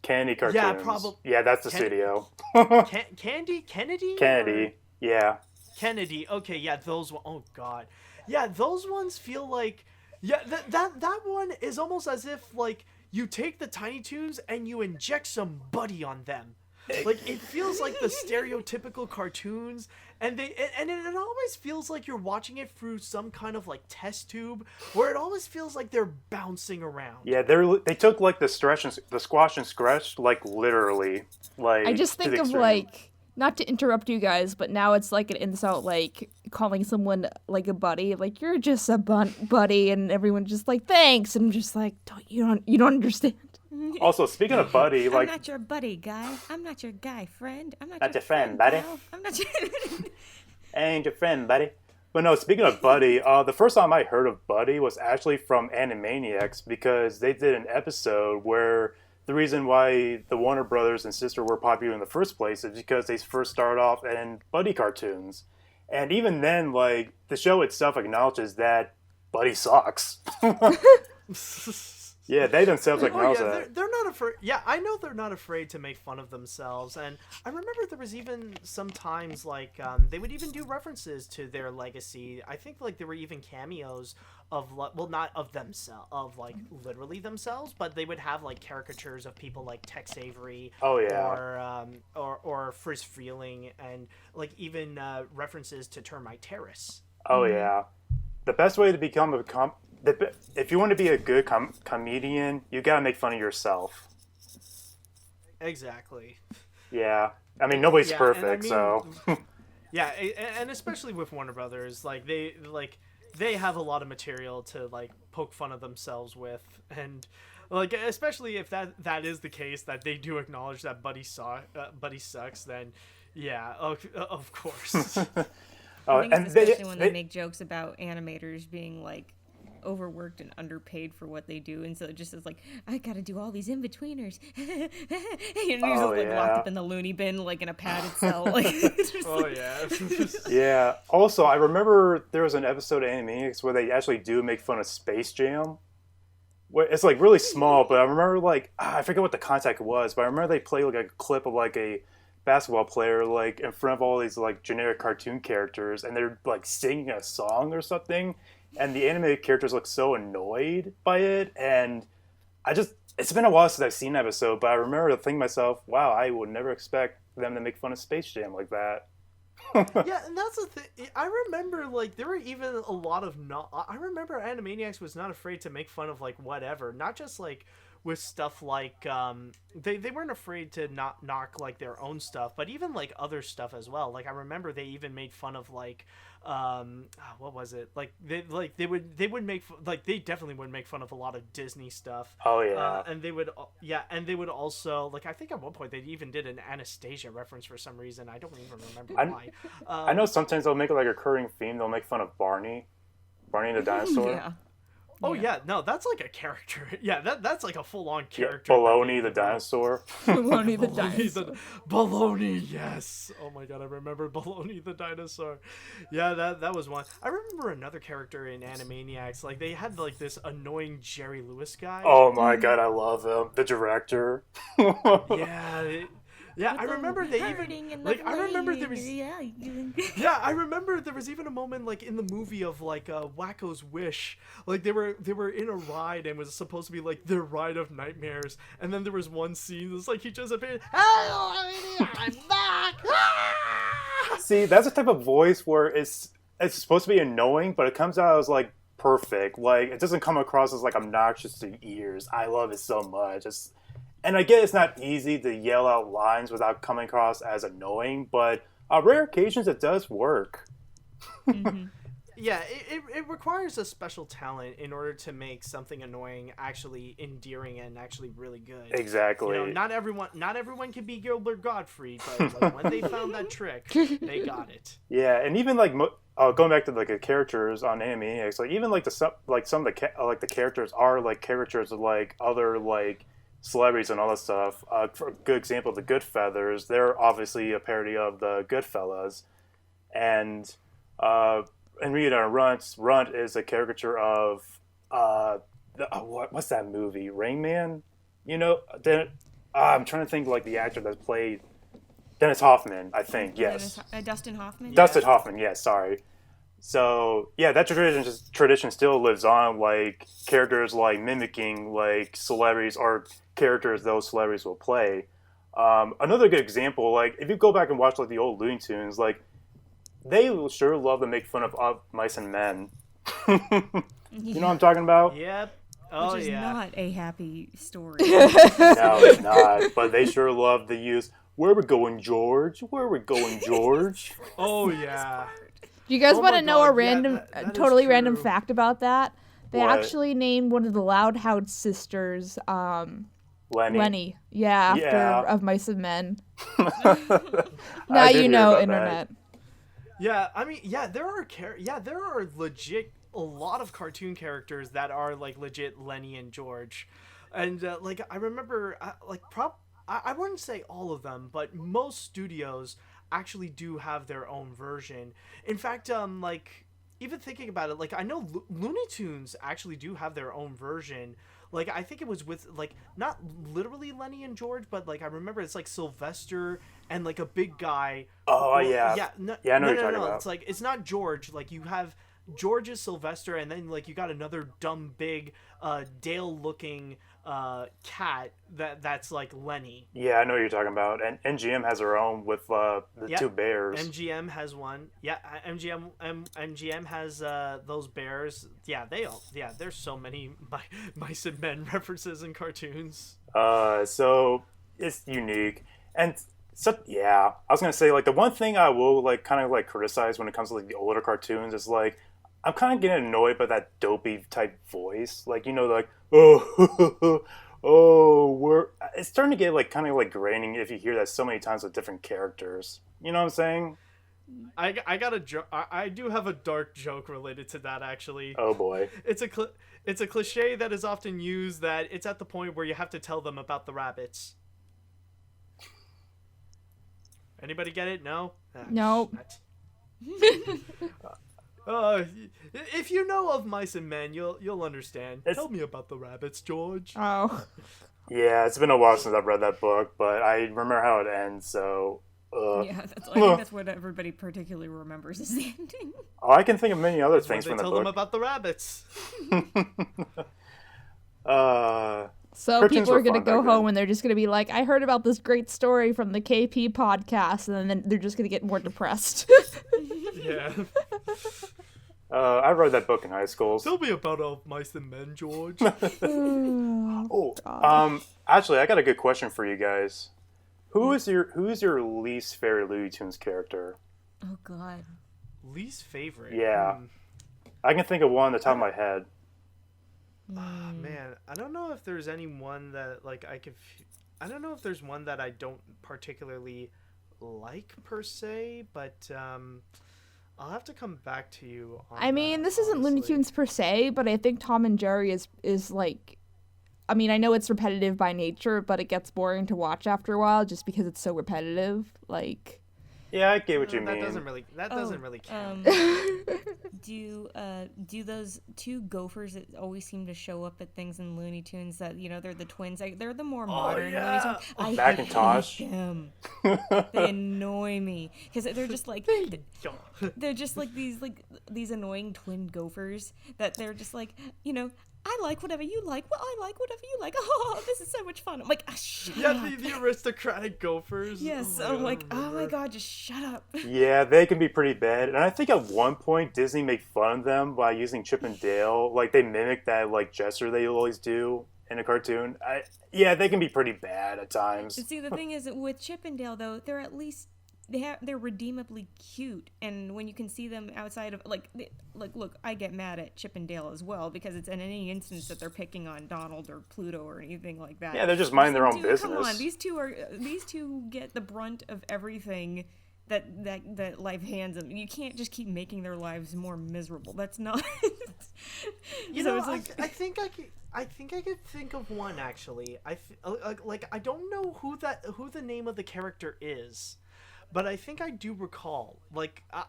Candy cartoons. Yeah, probably. Yeah, that's the studio. Kennedy? Kennedy. Yeah. Kennedy. Okay, yeah, those one. Oh god. Yeah, those ones feel like that one is almost as if like you take the Tiny Toons and you inject some buddy on them. Like, it feels like the stereotypical cartoons, and it always feels like you're watching it through some kind of like test tube, where it always feels like they're bouncing around. Yeah, they took like the squash and scratch, like literally. Like, I just think of like, not to interrupt you guys, but now it's like an insult, like calling someone like a buddy, like you're just a buddy, and everyone's just like thanks, and I'm just like you don't understand. Also, speaking of buddy, I'm like, not your buddy, guy. I'm not your guy friend. I'm not your friend, buddy. pal. I'm not your. I ain't your friend, buddy. But no, speaking of Buddy, the first time I heard of Buddy was actually from Animaniacs, because they did an episode where the reason why the Warner Brothers and sister were popular in the first place is because they first started off in Buddy cartoons. And even then, like, the show itself acknowledges that Buddy sucks. Yeah, they themselves acknowledge that. They're not afraid. Yeah, I know they're not afraid to make fun of themselves. And I remember there was even sometimes like they would even do references to their legacy. I think like there were even cameos of not of themselves, of like literally themselves, but they would have like caricatures of people like Tex Avery. Oh yeah. Or Friz Freeling, and like even references to Termite Terrace. Oh yeah. The best way to become if you want to be a good comedian, you gotta make fun of yourself. Exactly. Yeah. I mean, nobody's perfect, so. Yeah, and especially with Warner Brothers, like they have a lot of material to like poke fun of themselves with, and like especially if that is the case, that they do acknowledge that Buddy sucks, then yeah, of course. I think it's especially when they make jokes about animators being like overworked and underpaid for what they do, and so it just is like, I gotta do all these in-betweeners. And you're just like locked up in the loony bin, like in a padded cell. Like, Yeah. Also, I remember there was an episode of Animaniacs where they actually do make fun of Space Jam. It's like really small, but I remember like I forget what the contact was, but I remember they played like a clip of like a basketball player like in front of all these like generic cartoon characters, and they're like singing a song or something, and the animated characters look so annoyed by it, and it's been a while since I've seen an episode, but I remember thinking to myself, wow, I would never expect them to make fun of Space Jam like that. Yeah, and that's the thing. I remember like there were even a lot of I remember Animaniacs was not afraid to make fun of like whatever, not just like with stuff like they weren't afraid to not knock like their own stuff, but even like other stuff as well. Like I remember they even made fun of like what was it, like they would make like they definitely would make fun of a lot of Disney stuff. Oh yeah. And they would also, like, I think at one point they even did an Anastasia reference for some reason. I don't even remember why. I know sometimes they'll make like a recurring theme. They'll make fun of Barney the dinosaur. Yeah. Oh yeah, no, that's like a character. Yeah, that's like a full-on character. Baloney the dinosaur. Baloney the dinosaur. Baloney, yes. Oh my god, I remember Baloney the dinosaur. Yeah, that was one. I remember another character in Animaniacs. Like they had like this annoying Jerry Lewis guy. Oh my god, I love him. The director. Yeah. Yeah, I remember they even like. I remember there was. Yeah, I remember there was even a moment like in the movie of like Wacko's Wish. Like they were in a ride and it was supposed to be like their ride of nightmares. And then there was one scene that's like he just appeared. Hello, I'm back. See, that's the type of voice where it's supposed to be annoying, but it comes out as like perfect. Like it doesn't come across as like obnoxious to ears. I love it so much. And I get it's not easy to yell out lines without coming across as annoying, but on rare occasions it does work. Mm-hmm. Yeah, it requires a special talent in order to make something annoying actually endearing and actually really good. Exactly. You know, not everyone can be Gilbert Gottfried, but like, when they found that trick, they got it. Yeah, and even like going back to like the characters on Animaniacs, like even like some of the characters are like characters of like other like celebrities and all that stuff. For a good example, the Goodfeathers, they're obviously a parody of the Goodfellas, and Rita Runt is a caricature of what's that movie, Rain Man? You know, I'm trying to think like the actor that played Dennis Hoffman, I think. Yes, Dustin Hoffman. Dustin Hoffman. Yeah, sorry. So yeah, that tradition still lives on. Like characters like mimicking like celebrities or characters those celebrities will play. Another good example, like if you go back and watch like the old Looney Tunes, like they sure love to make fun of mice and men. You know what I'm talking about? Yep. Oh, which is yeah. not a happy story. No, it's not. But they sure love the use. Where we going, George? Where we going, George? Oh yeah. Do you guys want to my know God, a random, that is totally random true. fact about that? They What? actually named one of the Loud House sisters Lenny. Yeah, after Yeah. Of Mice and Men. I Now did you hear know, about internet. Yeah, I mean, yeah, there are legit a lot of cartoon characters that are like legit Lenny and George, and like I remember, I wouldn't say all of them, but most studios actually do have their own version. In fact, like even thinking about it, like I know Looney Tunes actually do have their own version. Like I think it was with like not literally Lenny and George, but like I remember it's like Sylvester and like a big guy. Oh yeah. Yeah. No, Yeah, I know no, what you're talking about. It's like it's not George. Like you have George is Sylvester, and then like you got another dumb big Dale-looking cat that's like Lenny. Yeah, I know what you're talking about. And MGM has their own with the two bears. MGM has one. Yeah, MGM has those bears. Yeah, there's so many mice and men references in cartoons. So it's unique. And so yeah, I was gonna say like the one thing I will like kind of like criticize when it comes to like the older cartoons is like I'm kind of getting annoyed by that dopey type voice. Like, you know, like, it's starting to get like kind of like graining if you hear that so many times with different characters. You know what I'm saying? I got a joke. I do have a dark joke related to that actually. Oh boy. It's a cliche that is often used that it's at the point where you have to tell them about the rabbits. Anybody get it? No? Nope. If you know of Mice and Men, you'll understand. Tell me about the rabbits, George. Oh. Yeah, it's been a while since I've read that book, but I remember how it ends, so... Yeah, I think that's what everybody particularly remembers is the ending. Oh, I can think of many other things from the Tell book. them about the rabbits. So Cartoons people are were going to fun go back home then. and they're just going to be like, I heard about this great story from the KP podcast, and then they're just going to get more depressed. Yeah. I read that book in high school. Tell me about Mice and Men, George. Actually, I got a good question for you guys. Who is your least favorite Looney Tunes character? Oh God. Least favorite? Yeah. I can think of one on the top of my head. Man, I don't know if there's anyone that I don't know if there's one that I don't particularly like per se, but I'll have to come back to you on I mean, that, this isn't Looney honestly. Tunes per se, but I think Tom and Jerry is like, I mean, I know it's repetitive by nature, but it gets boring to watch after a while just because it's so repetitive. Like, Yeah, I get what you That mean. doesn't really count. Do those two gophers that always seem to show up at things in Looney Tunes that they're the twins? They're the more modern Looney Tunes. I Macintosh. hate them. They annoy me because they're just like these annoying twin gophers that they're just like I like whatever you like. Well, I like whatever you like. Oh, this is so much fun. I'm like, shut up. The aristocratic gophers. Yes, I'm like, oh my God, just shut up. Yeah, they can be pretty bad. And I think at one point Disney made fun of them by using Chip and Dale. Like they mimic that gesture they always do in a cartoon. Yeah, they can be pretty bad at times. See, the thing is that with Chip and Dale though, they're at least they're redeemably cute, and when you can see them outside of look, I get mad at Chip and Dale as well because it's in any instance that they're picking on Donald or Pluto or anything like that. Yeah, they're just minding their own business. Come on, these two get the brunt of everything that life hands them. You can't just keep making their lives more miserable. That's not. I think I could think of one actually. I don't know who the name of the character is. But I think I do recall,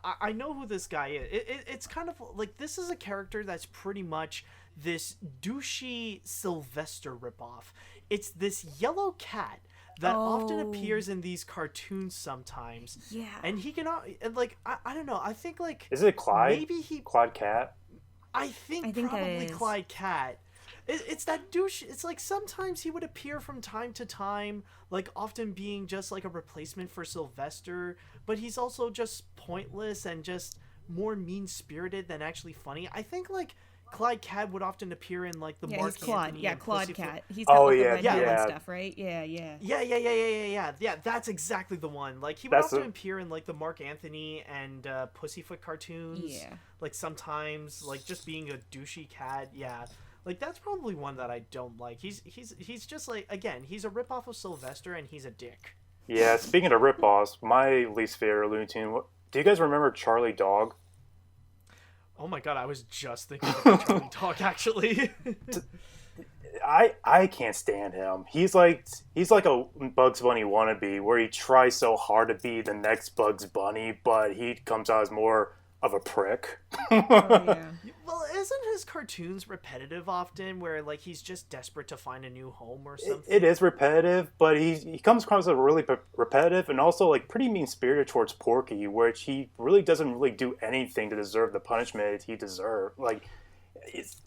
I know who this guy is. It's kind of like, this is a character that's pretty much this douchey Sylvester ripoff. It's this yellow cat that often appears in these cartoons sometimes. Yeah. And he cannot, I don't know, I think Is it Clyde? Maybe Clyde Cat? I think that probably is. Clyde Cat. It's that douche. It's like sometimes he would appear from time to time, often being just like a replacement for Sylvester, but he's also just pointless and just more mean-spirited than actually funny. I think Clyde Cat would often appear in the Mark he's Claude. Anthony Yeah, and Claude Cat. Pussyfoot. He's got the red yeah. hair and stuff, right? Yeah. Yeah. That's exactly the one. He would often appear in the Mark Anthony and Pussyfoot cartoons. Yeah. Sometimes just being a douchey cat. Yeah. That's probably one that I don't like. He's just again, he's a ripoff of Sylvester and he's a dick. Yeah, speaking of ripoffs, my least favorite Looney Tune. Do you guys remember Charlie Dog? Oh my God, I was just thinking about Charlie Dog actually. I can't stand him. He's like a Bugs Bunny wannabe where he tries so hard to be the next Bugs Bunny, but he comes out as more of a prick. Yeah. Well, isn't his cartoons repetitive often where he's just desperate to find a new home or something? It is repetitive, but he comes across as really repetitive and also pretty mean-spirited towards Porky, which he really doesn't really do anything to deserve the punishment he deserved. I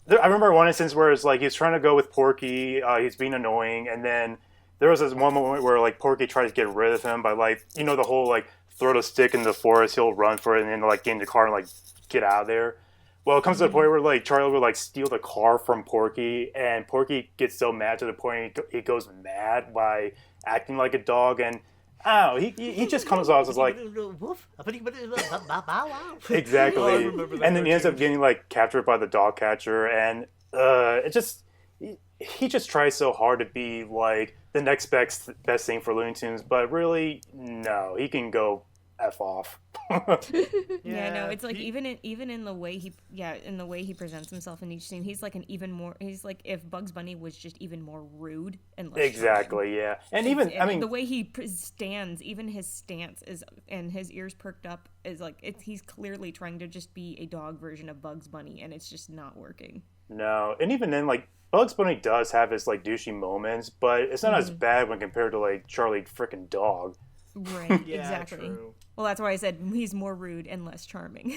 remember one instance where it's he's trying to go with Porky, he's being annoying, and then there was this one moment where Porky tries to get rid of him by the whole throw the stick in the forest, he'll run for it, and then get in the car and get out of there. Well, it comes to the point where Charlie would steal the car from Porky, and Porky gets so mad to the point he goes mad by acting like a dog, and he just comes off as exactly. Oh, I remember that And then he ends up getting captured by the dog catcher, and he just tries so hard to be the next best thing for Looney Tunes, but really no, he can go F off. Yeah, no, it's even in the way he presents himself in each scene, he's he's if Bugs Bunny was just even more rude and less Exactly, yeah. And the way he stands, even his stance is, and his ears perked up is he's clearly trying to just be a dog version of Bugs Bunny, and it's just not working. No, and even then, Bugs Bunny does have his douchey moments, but it's not as bad when compared to Charlie frickin' Dog. Right, Yeah, exactly. true. Well, that's why I said he's more rude and less charming.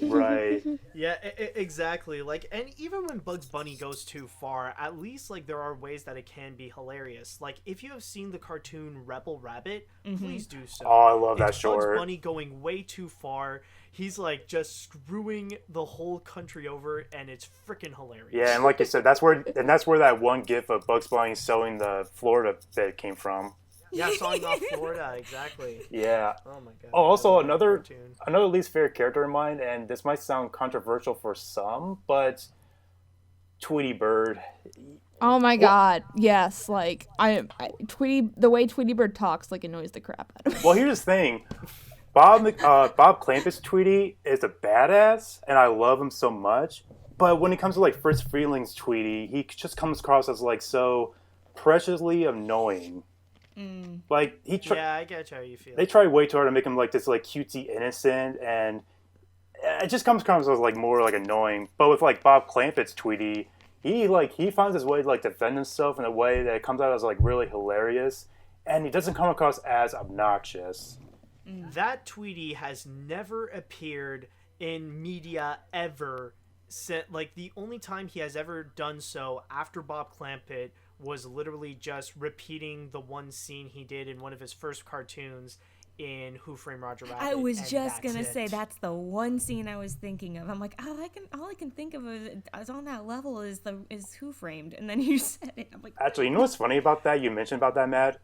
Right. Yeah, exactly. Like, and even when Bugs Bunny goes too far, at least like there are ways that it can be hilarious. Like, if you have seen the cartoon Rebel Rabbit, please do so. Oh, I love that It's short. Bugs Bunny going way too far. He's like just screwing the whole country over, and it's freaking hilarious. Yeah, and like you said, that's where that one gif of Bugs Bunny sewing the Florida bit came from. Yeah, sawing off Florida, exactly. Yeah. Oh my god. Oh, also I love that another cartoon. least favorite character of mine, and this might sound controversial for some, but Tweety Bird. Oh my god, yes, like Tweety, the way Tweety Bird talks like annoys the crap out of me. Well, here's the thing. Bob Clampett's Tweety is a badass, and I love him so much. But when it comes to like First Feelings Tweety, he just comes across as like so preciously annoying. Like Yeah, I get how you feel. they try way too hard to make him like this like cutesy innocent, and it just comes across as like more like annoying. But with like Bob Clampett's Tweety, he finds his way to like defend himself in a way that comes out as like really hilarious, and he doesn't come across as obnoxious. That Tweety has never appeared in media ever. Like, the only time he has ever done so after Bob Clampett was literally just repeating the one scene he did in one of his first cartoons in Who Framed Roger Rabbit. I was and just that's gonna say it. that's the one scene I was thinking of. I'm like, all I can think of is on that level is Who Framed, and then you said it. I'm like, Actually, you know what's funny about that? You mentioned about that, Matt.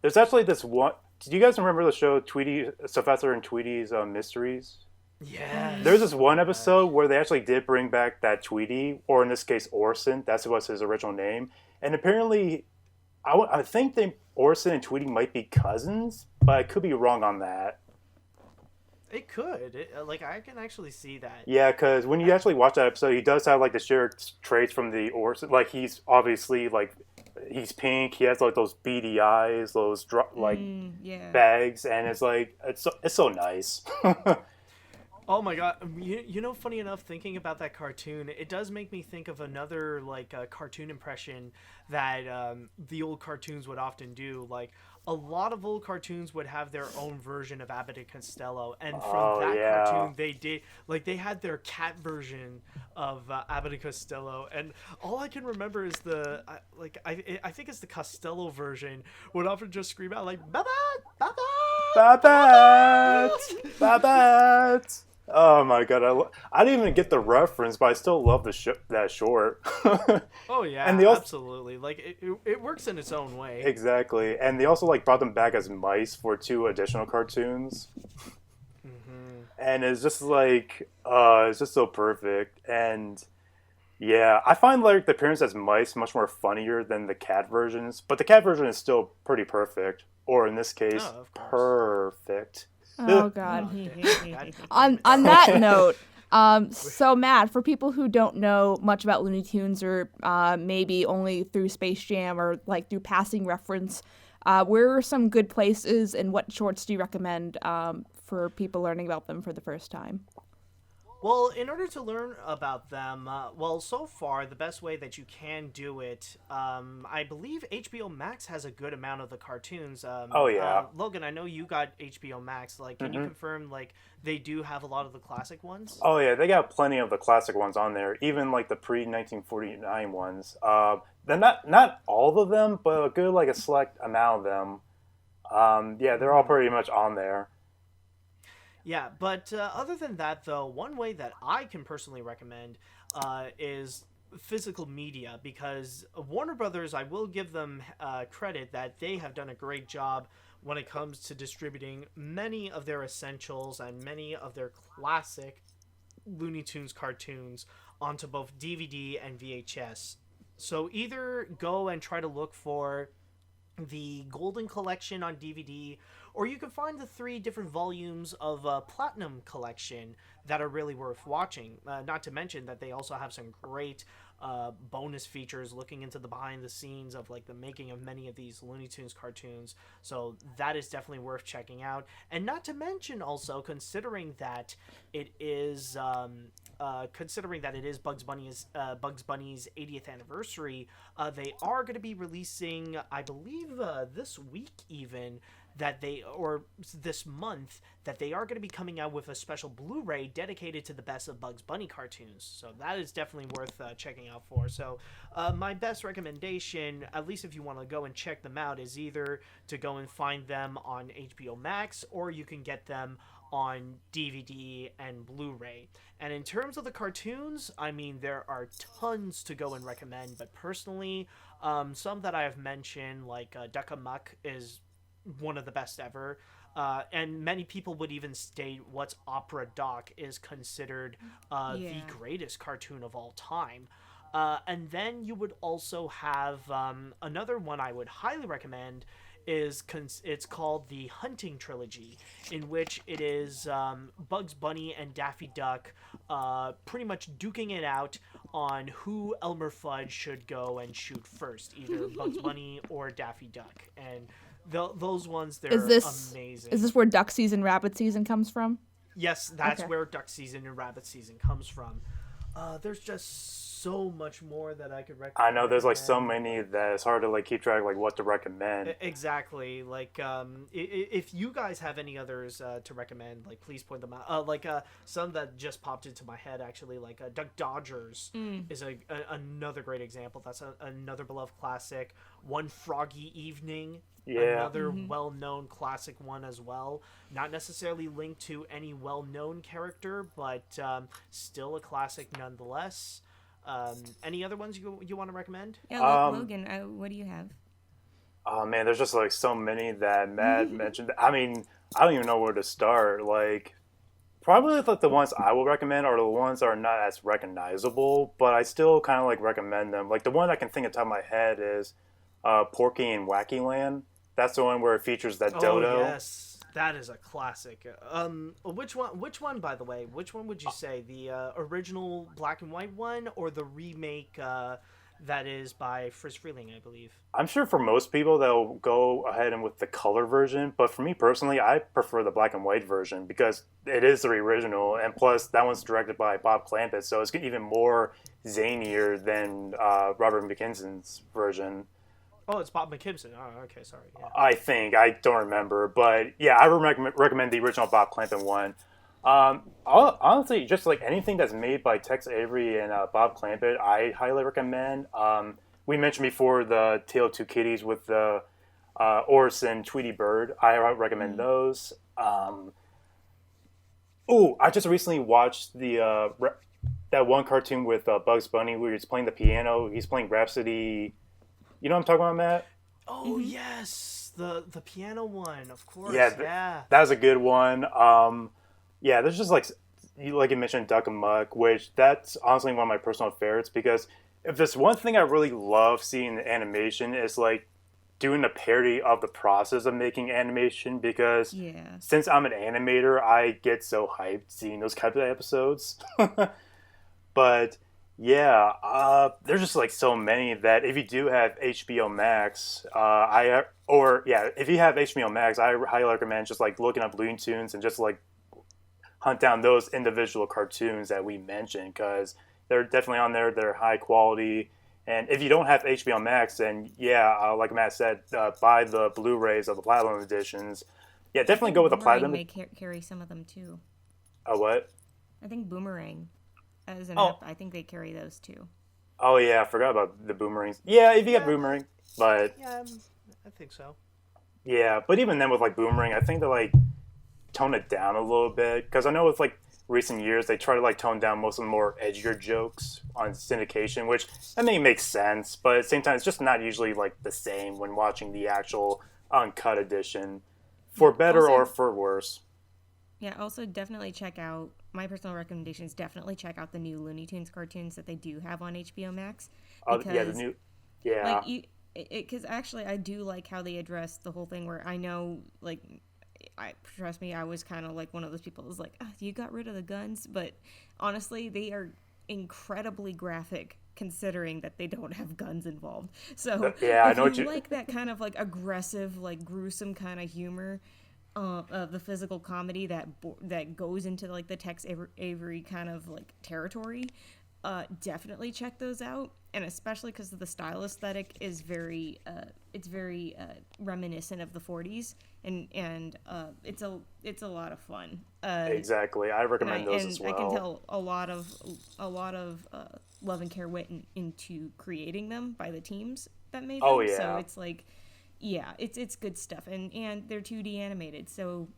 There's actually this one. Do you guys remember the show Sylvester and Tweety's Mysteries? Yeah. There's this one episode where they actually did bring back that Tweety, or in this case Orson. That's was his original name. And apparently, I think Orson and Tweety might be cousins, but I could be wrong on that. It could. Like, I can actually see that. Yeah, because when you actually watch that episode, he does have like the shared traits from the Orson. Like, he's obviously like he's pink. He has like those beady eyes, those yeah. bags, and it's like it's so nice. Oh my god! You know, funny enough, thinking about that cartoon, it does make me think of another like cartoon impression that the old cartoons would often do. Like, a lot of old cartoons would have their own version of Abbott and Costello, and from cartoon they had their cat version of Abbott and Costello, and all I can remember is I think it's the Costello version would often just scream out like Babette, Babette, Babette, Babette. Oh my god, I didn't even get the reference, but I still love that short. Oh yeah, and absolutely. Like, it works in its own way. Exactly, and they also like brought them back as mice for 2 additional cartoons. And it's just like, it's just so perfect. And yeah, I find like the appearance as mice much more funnier than the cat versions, but the cat version is still pretty perfect, or in this case, perfect. Oh god. on that note, so Matt, for people who don't know much about Looney Tunes, or maybe only through Space Jam or like through passing reference, where are some good places and what shorts do you recommend for people learning about them for the first time? Well, in order to learn about them, so far, the best way that you can do it, I believe HBO Max has a good amount of the cartoons. Oh, yeah. Logan, I know you got HBO Max. Like, can you confirm, like, they do have a lot of the classic ones? Oh, yeah, they got plenty of the classic ones on there, even, like, the pre-1949 ones. They're not all of them, but a good, like, a select amount of them. Yeah, they're all pretty much on there. Yeah, but other than that, though, one way that I can personally recommend is physical media, because Warner Brothers, I will give them credit that they have done a great job when it comes to distributing many of their essentials and many of their classic Looney Tunes cartoons onto both DVD and VHS. So either go and try to look for the Golden Collection on DVD, or you can find the 3 different volumes of Platinum Collection that are really worth watching. Not to mention that they also have some great bonus features looking into the behind the scenes of like the making of many of these Looney Tunes cartoons. So that is definitely worth checking out. And not to mention also, considering that it is Bugs Bunny's 80th anniversary, they are going to be releasing, I believe this week even, this month, that they are going to be coming out with a special Blu-ray dedicated to the best of Bugs Bunny cartoons. So that is definitely worth checking out for. So my best recommendation, at least if you want to go and check them out, is either to go and find them on HBO Max, or you can get them on DVD and Blu-ray. And in terms of the cartoons, I mean, there are tons to go and recommend, but personally, some that I have mentioned, like Duck Amuck, is one of the best ever. And many people would even state What's Opera Doc is considered the greatest cartoon of all time. And then you would also have another one I would highly recommend. It's called the Hunting Trilogy, in which it is Bugs Bunny and Daffy Duck pretty much duking it out on who Elmer Fudd should go and shoot first, either Bugs Bunny or Daffy Duck. And those ones, they're amazing. Is this where duck season, rabbit season comes from? Yes, that's where duck season and rabbit season comes from. There's just so much more that I could recommend. I know there's like so many that it's hard to like keep track of like what to recommend. Exactly. Like if you guys have any others to recommend, like please point them out. Like some that just popped into my head actually, like Duck Dodgers is another great example. That's another beloved classic. One Froggy Evening. Another well-known classic one as well. Not necessarily linked to any well-known character, but still a classic nonetheless. Any other ones you want to recommend? Yeah, Logan, what do you have? Oh man, there's just like so many that Matt mentioned. I mean, I don't even know where to start. Like, probably like the ones I will recommend are the ones that are not as recognizable, but I still kind of like recommend them. Like the one I can think of top of my head is Porky and Wacky Land. That's the one where it features that dodo. Oh yes, that is a classic. Which one, by the way? Which one would you say? The original black and white one, or the remake that is by Friz Freleng, I believe? I'm sure for most people they'll go ahead and with the color version, but for me personally, I prefer the black and white version because it is the original, and plus that one's directed by Bob Clampett, so it's even more zanier than Robert McKinson's version. Oh, it's Bob McKimson. Oh, okay, sorry. Yeah. I think. I don't remember. But, yeah, I would recommend the original Bob Clampett one. Honestly, just like anything that's made by Tex Avery and Bob Clampett, I highly recommend. We mentioned before the Tale of Two Kitties with the Orson Tweety Bird. I recommend those. I just recently watched the that one cartoon with Bugs Bunny where he's playing the piano. He's playing Rhapsody. You know what I'm talking about, Matt? Oh, yes. The piano one, of course. Yeah. That was a good one. There's just like you mentioned, Duck Amuck, which that's honestly one of my personal favorites because if there's one thing I really love seeing in animation is like doing a parody of the process of making animation because since I'm an animator, I get so hyped seeing those types of episodes. But... there's just like so many that if you do have HBO Max, if you have HBO Max, I highly recommend just like looking up Looney Tunes and just like hunt down those individual cartoons that we mentioned because they're definitely on there. They're high quality, and if you don't have HBO Max, then like Matt said, buy the Blu-rays of the Platinum editions. Yeah, definitely go with the Platinum. May carry some of them too. Oh, what? I think Boomerang. As an app, I think they carry those too. Oh yeah, I forgot about the boomerangs. Yeah, if you get boomerang, but I think so. Yeah, but even then with like boomerang, I think they like tone it down a little bit because I know with like recent years they try to like tone down most of the more edgier jokes on syndication, which I think makes sense, but at the same time it's just not usually like the same when watching the actual uncut edition, for better or for worse. Yeah, also definitely check out, my personal recommendation is definitely check out the new Looney Tunes cartoons that they do have on HBO Max. Because actually I do like how they address the whole thing where I know, like, trust me, I was kind of like one of those people who's like, you got rid of the guns, but honestly, they are incredibly graphic considering that they don't have guns involved. So if you like that kind of like aggressive, like gruesome kind of humor, the physical comedy that goes into like the Tex Avery kind of like territory, definitely check those out, and especially because the style aesthetic is very reminiscent of the 40s, and it's a lot of fun. Exactly, I recommend those as well. I can tell a lot of love and care went into creating them by the teams that made them. Oh yeah. So it's like, yeah, it's good stuff, and they're 2D animated, so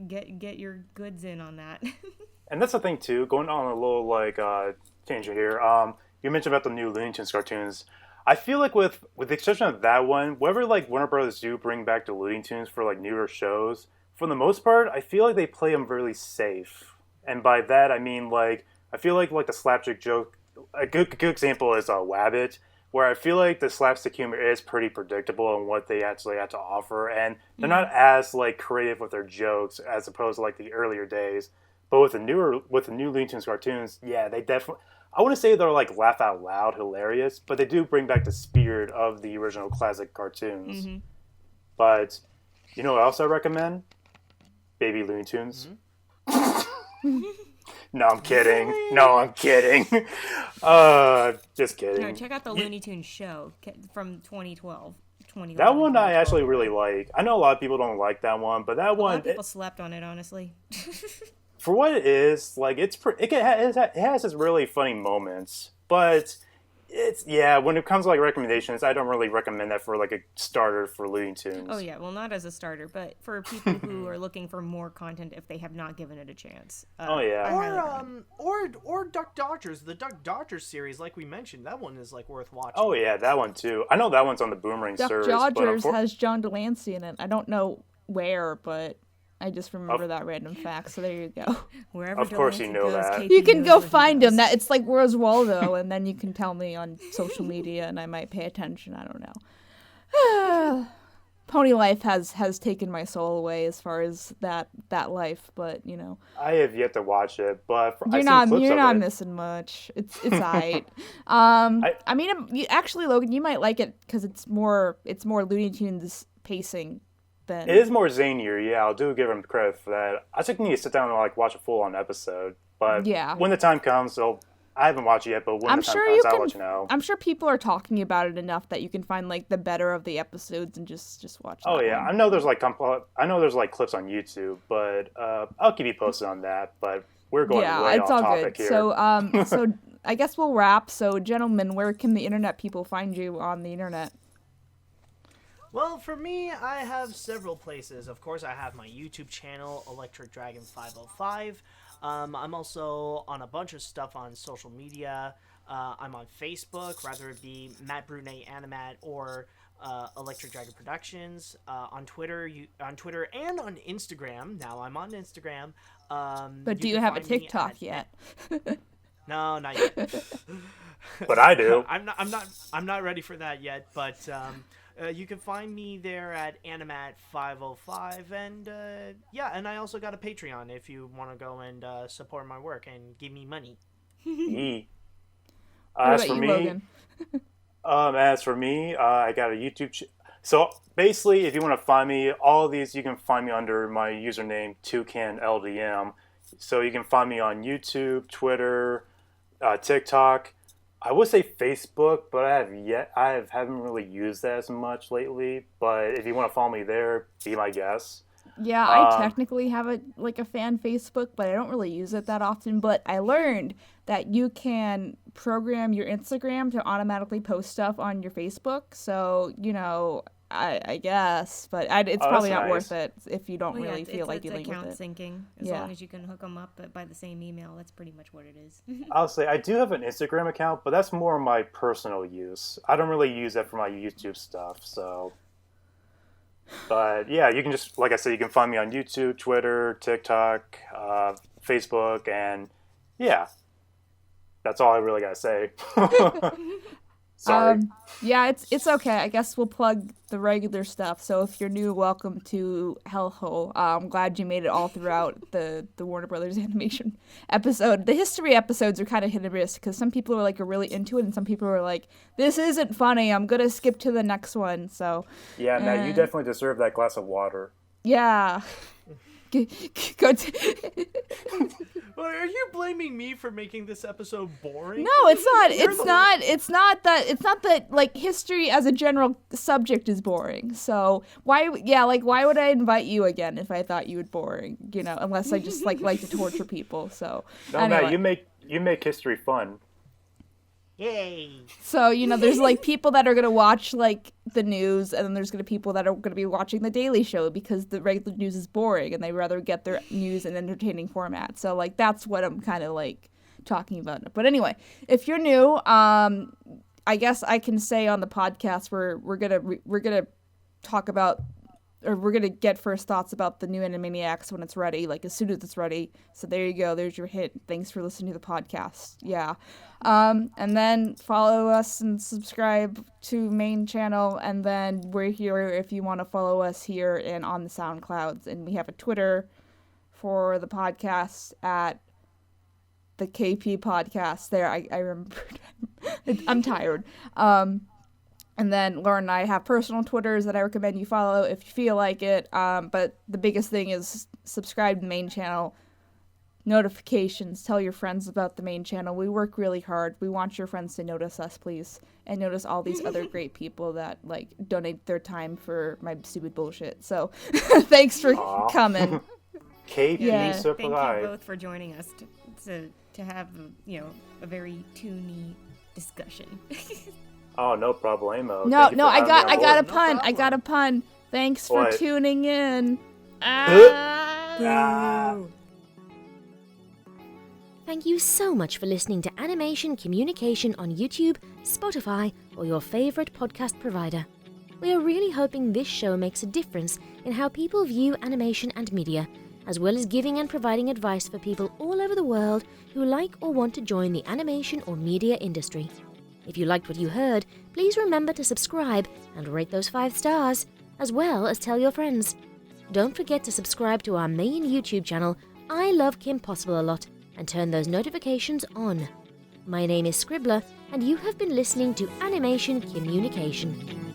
get your goods in on that. And that's the thing too. Going on a little tangent here. You mentioned about the new Looney Tunes cartoons. I feel like with the exception of that one, whenever like Warner Brothers do bring back the Looney Tunes for like newer shows, for the most part, I feel like they play them really safe. And by that I mean like I feel like the slapstick joke. A good example is Wabbit, where I feel like the slapstick humor is pretty predictable in what they actually have to offer, and they're not as like creative with their jokes as opposed to like the earlier days. But with the new Looney Tunes cartoons, yeah, they definitely. I wouldn't say they're like laugh out loud hilarious, but they do bring back the spirit of the original classic cartoons. Mm-hmm. But you know what else I recommend? Baby Looney Tunes. Mm-hmm. No, I'm kidding. Really? No, I'm kidding. Just kidding. No, check out the Looney Tunes show from 2012. That one I actually really like. I know a lot of people don't like that one, but that one... A lot of people slept on it, honestly. For what it is, like it has its really funny moments, but when it comes to like recommendations, I don't really recommend that for like a starter for Looney Tunes. Oh yeah, well not as a starter, but for people who are looking for more content if they have not given it a chance. Or Duck Dodgers, the Duck Dodgers series, like we mentioned, that one is like worth watching. Oh yeah, that one too. I know that one's on the Boomerang service. Duck Dodgers has John Delancey in it. I don't know where, but I just remember that random fact, so there you go. Wherever of course you know goes, that. You can go find him. That it's like Where's Waldo, and then you can tell me on social media, and I might pay attention. I don't know. Pony Life has taken my soul away as far as that life, but you know. I have yet to watch it, but you're not missing much. It's alright. I mean, actually, Logan, you might like it because it's more Looney Tunes pacing. It is more zanier, yeah. I'll do give him credit for that. I think you need to sit down and like watch a full-on episode. But when the time comes, I haven't watched it yet, but when the time comes, I'll let you know. I'm sure people are talking about it enough that you can find like the better of the episodes and just watch. Oh yeah, one. I know there's like clips on YouTube, but I'll keep you posted on that. But we're going way off topic here. So I guess we'll wrap. So gentlemen, where can the internet people find you on the internet? Well, for me, I have several places. Of course, I have my YouTube channel, Electric Dragon 505. I'm also on a bunch of stuff on social media. I'm on Facebook, whether it be Matt Brunet Animat or Electric Dragon Productions. On Twitter and on Instagram. Now I'm on Instagram. But do you have a TikTok yet? No, not yet. But I do. I'm not ready for that yet. But you can find me there at AniMat 505, and and I also got a Patreon if you want to go and support my work and give me money. As for me, I got a YouTube. So basically, if you want to find me, all of these you can find me under my username ToucanLDM. So you can find me on YouTube, Twitter, TikTok. I would say Facebook, but I haven't really used that as much lately. But if you want to follow me there, be my guest. Yeah, I technically have a fan Facebook, but I don't really use it that often. But I learned that you can program your Instagram to automatically post stuff on your Facebook. So, you know, I guess, but it's probably not worth it if you don't really feel like dealing with it. It's account syncing. As long as you can hook them up by the same email, that's pretty much what it is. I'll say I do have an Instagram account, but that's more my personal use. I don't really use that for my YouTube stuff, so. But yeah, you can just, like I said, you can find me on YouTube, Twitter, TikTok, Facebook, and yeah. That's all I really gotta say. Sorry. Yeah, it's okay. I guess we'll plug the regular stuff. So if you're new, welcome to Hellhole. I'm glad you made it all throughout the Warner Brothers animation episode. The history episodes are kind of hit and miss because some people are really into it and some people are like, this isn't funny. I'm gonna skip to the next one. So yeah, Matt, you definitely deserve that glass of water. Yeah. Well, Are you blaming me for making this episode boring? No, it's not. It's not that like history as a general subject is boring. So why would I invite you again if I thought you would boring? You know, unless I just like to torture people. So No, anyway. Matt, you make history fun. Yay! So, you know, there's like people that are going to watch like the news, and then there's going to be people that are going to be watching the Daily Show because the regular news is boring and they rather get their news in entertaining format. So like that's what I'm kind of like talking about. But anyway, if you're new, I guess I can say on the podcast we're going to talk about, or we're going to get first thoughts about the new Animaniacs when it's ready, like as soon as it's ready. So there you go. There's your hint. Thanks for listening to the podcast. Yeah. And then follow us and subscribe to main channel. And then we're here if you want to follow us here and on the SoundClouds. And we have a Twitter for the podcast at the KP podcast. There, I remembered. I'm tired. And then Lauren and I have personal Twitters that I recommend you follow if you feel like it. But the biggest thing is subscribe to the main channel. Notifications. Tell your friends about the main channel. We work really hard. We want your friends to notice us, please. And notice all these other great people that like donate their time for my stupid bullshit. So thanks for coming. KP Supply. Thank you both for joining us to have a very toony discussion. Oh, no problemo. No, I got a pun. I got a pun. Thanks for tuning in. Thank you so much for listening to Animation Kimmunication on YouTube, Spotify, or your favorite podcast provider. We are really hoping this show makes a difference in how people view animation and media, as well as giving and providing advice for people all over the world who like or want to join the animation or media industry. If you liked what you heard, please remember to subscribe and rate those 5 stars, as well as tell your friends. Don't forget to subscribe to our main YouTube channel, I Love Kim Possible a Lot, and turn those notifications on. My name is Scribbler, and you have been listening to Animation Kimmunication.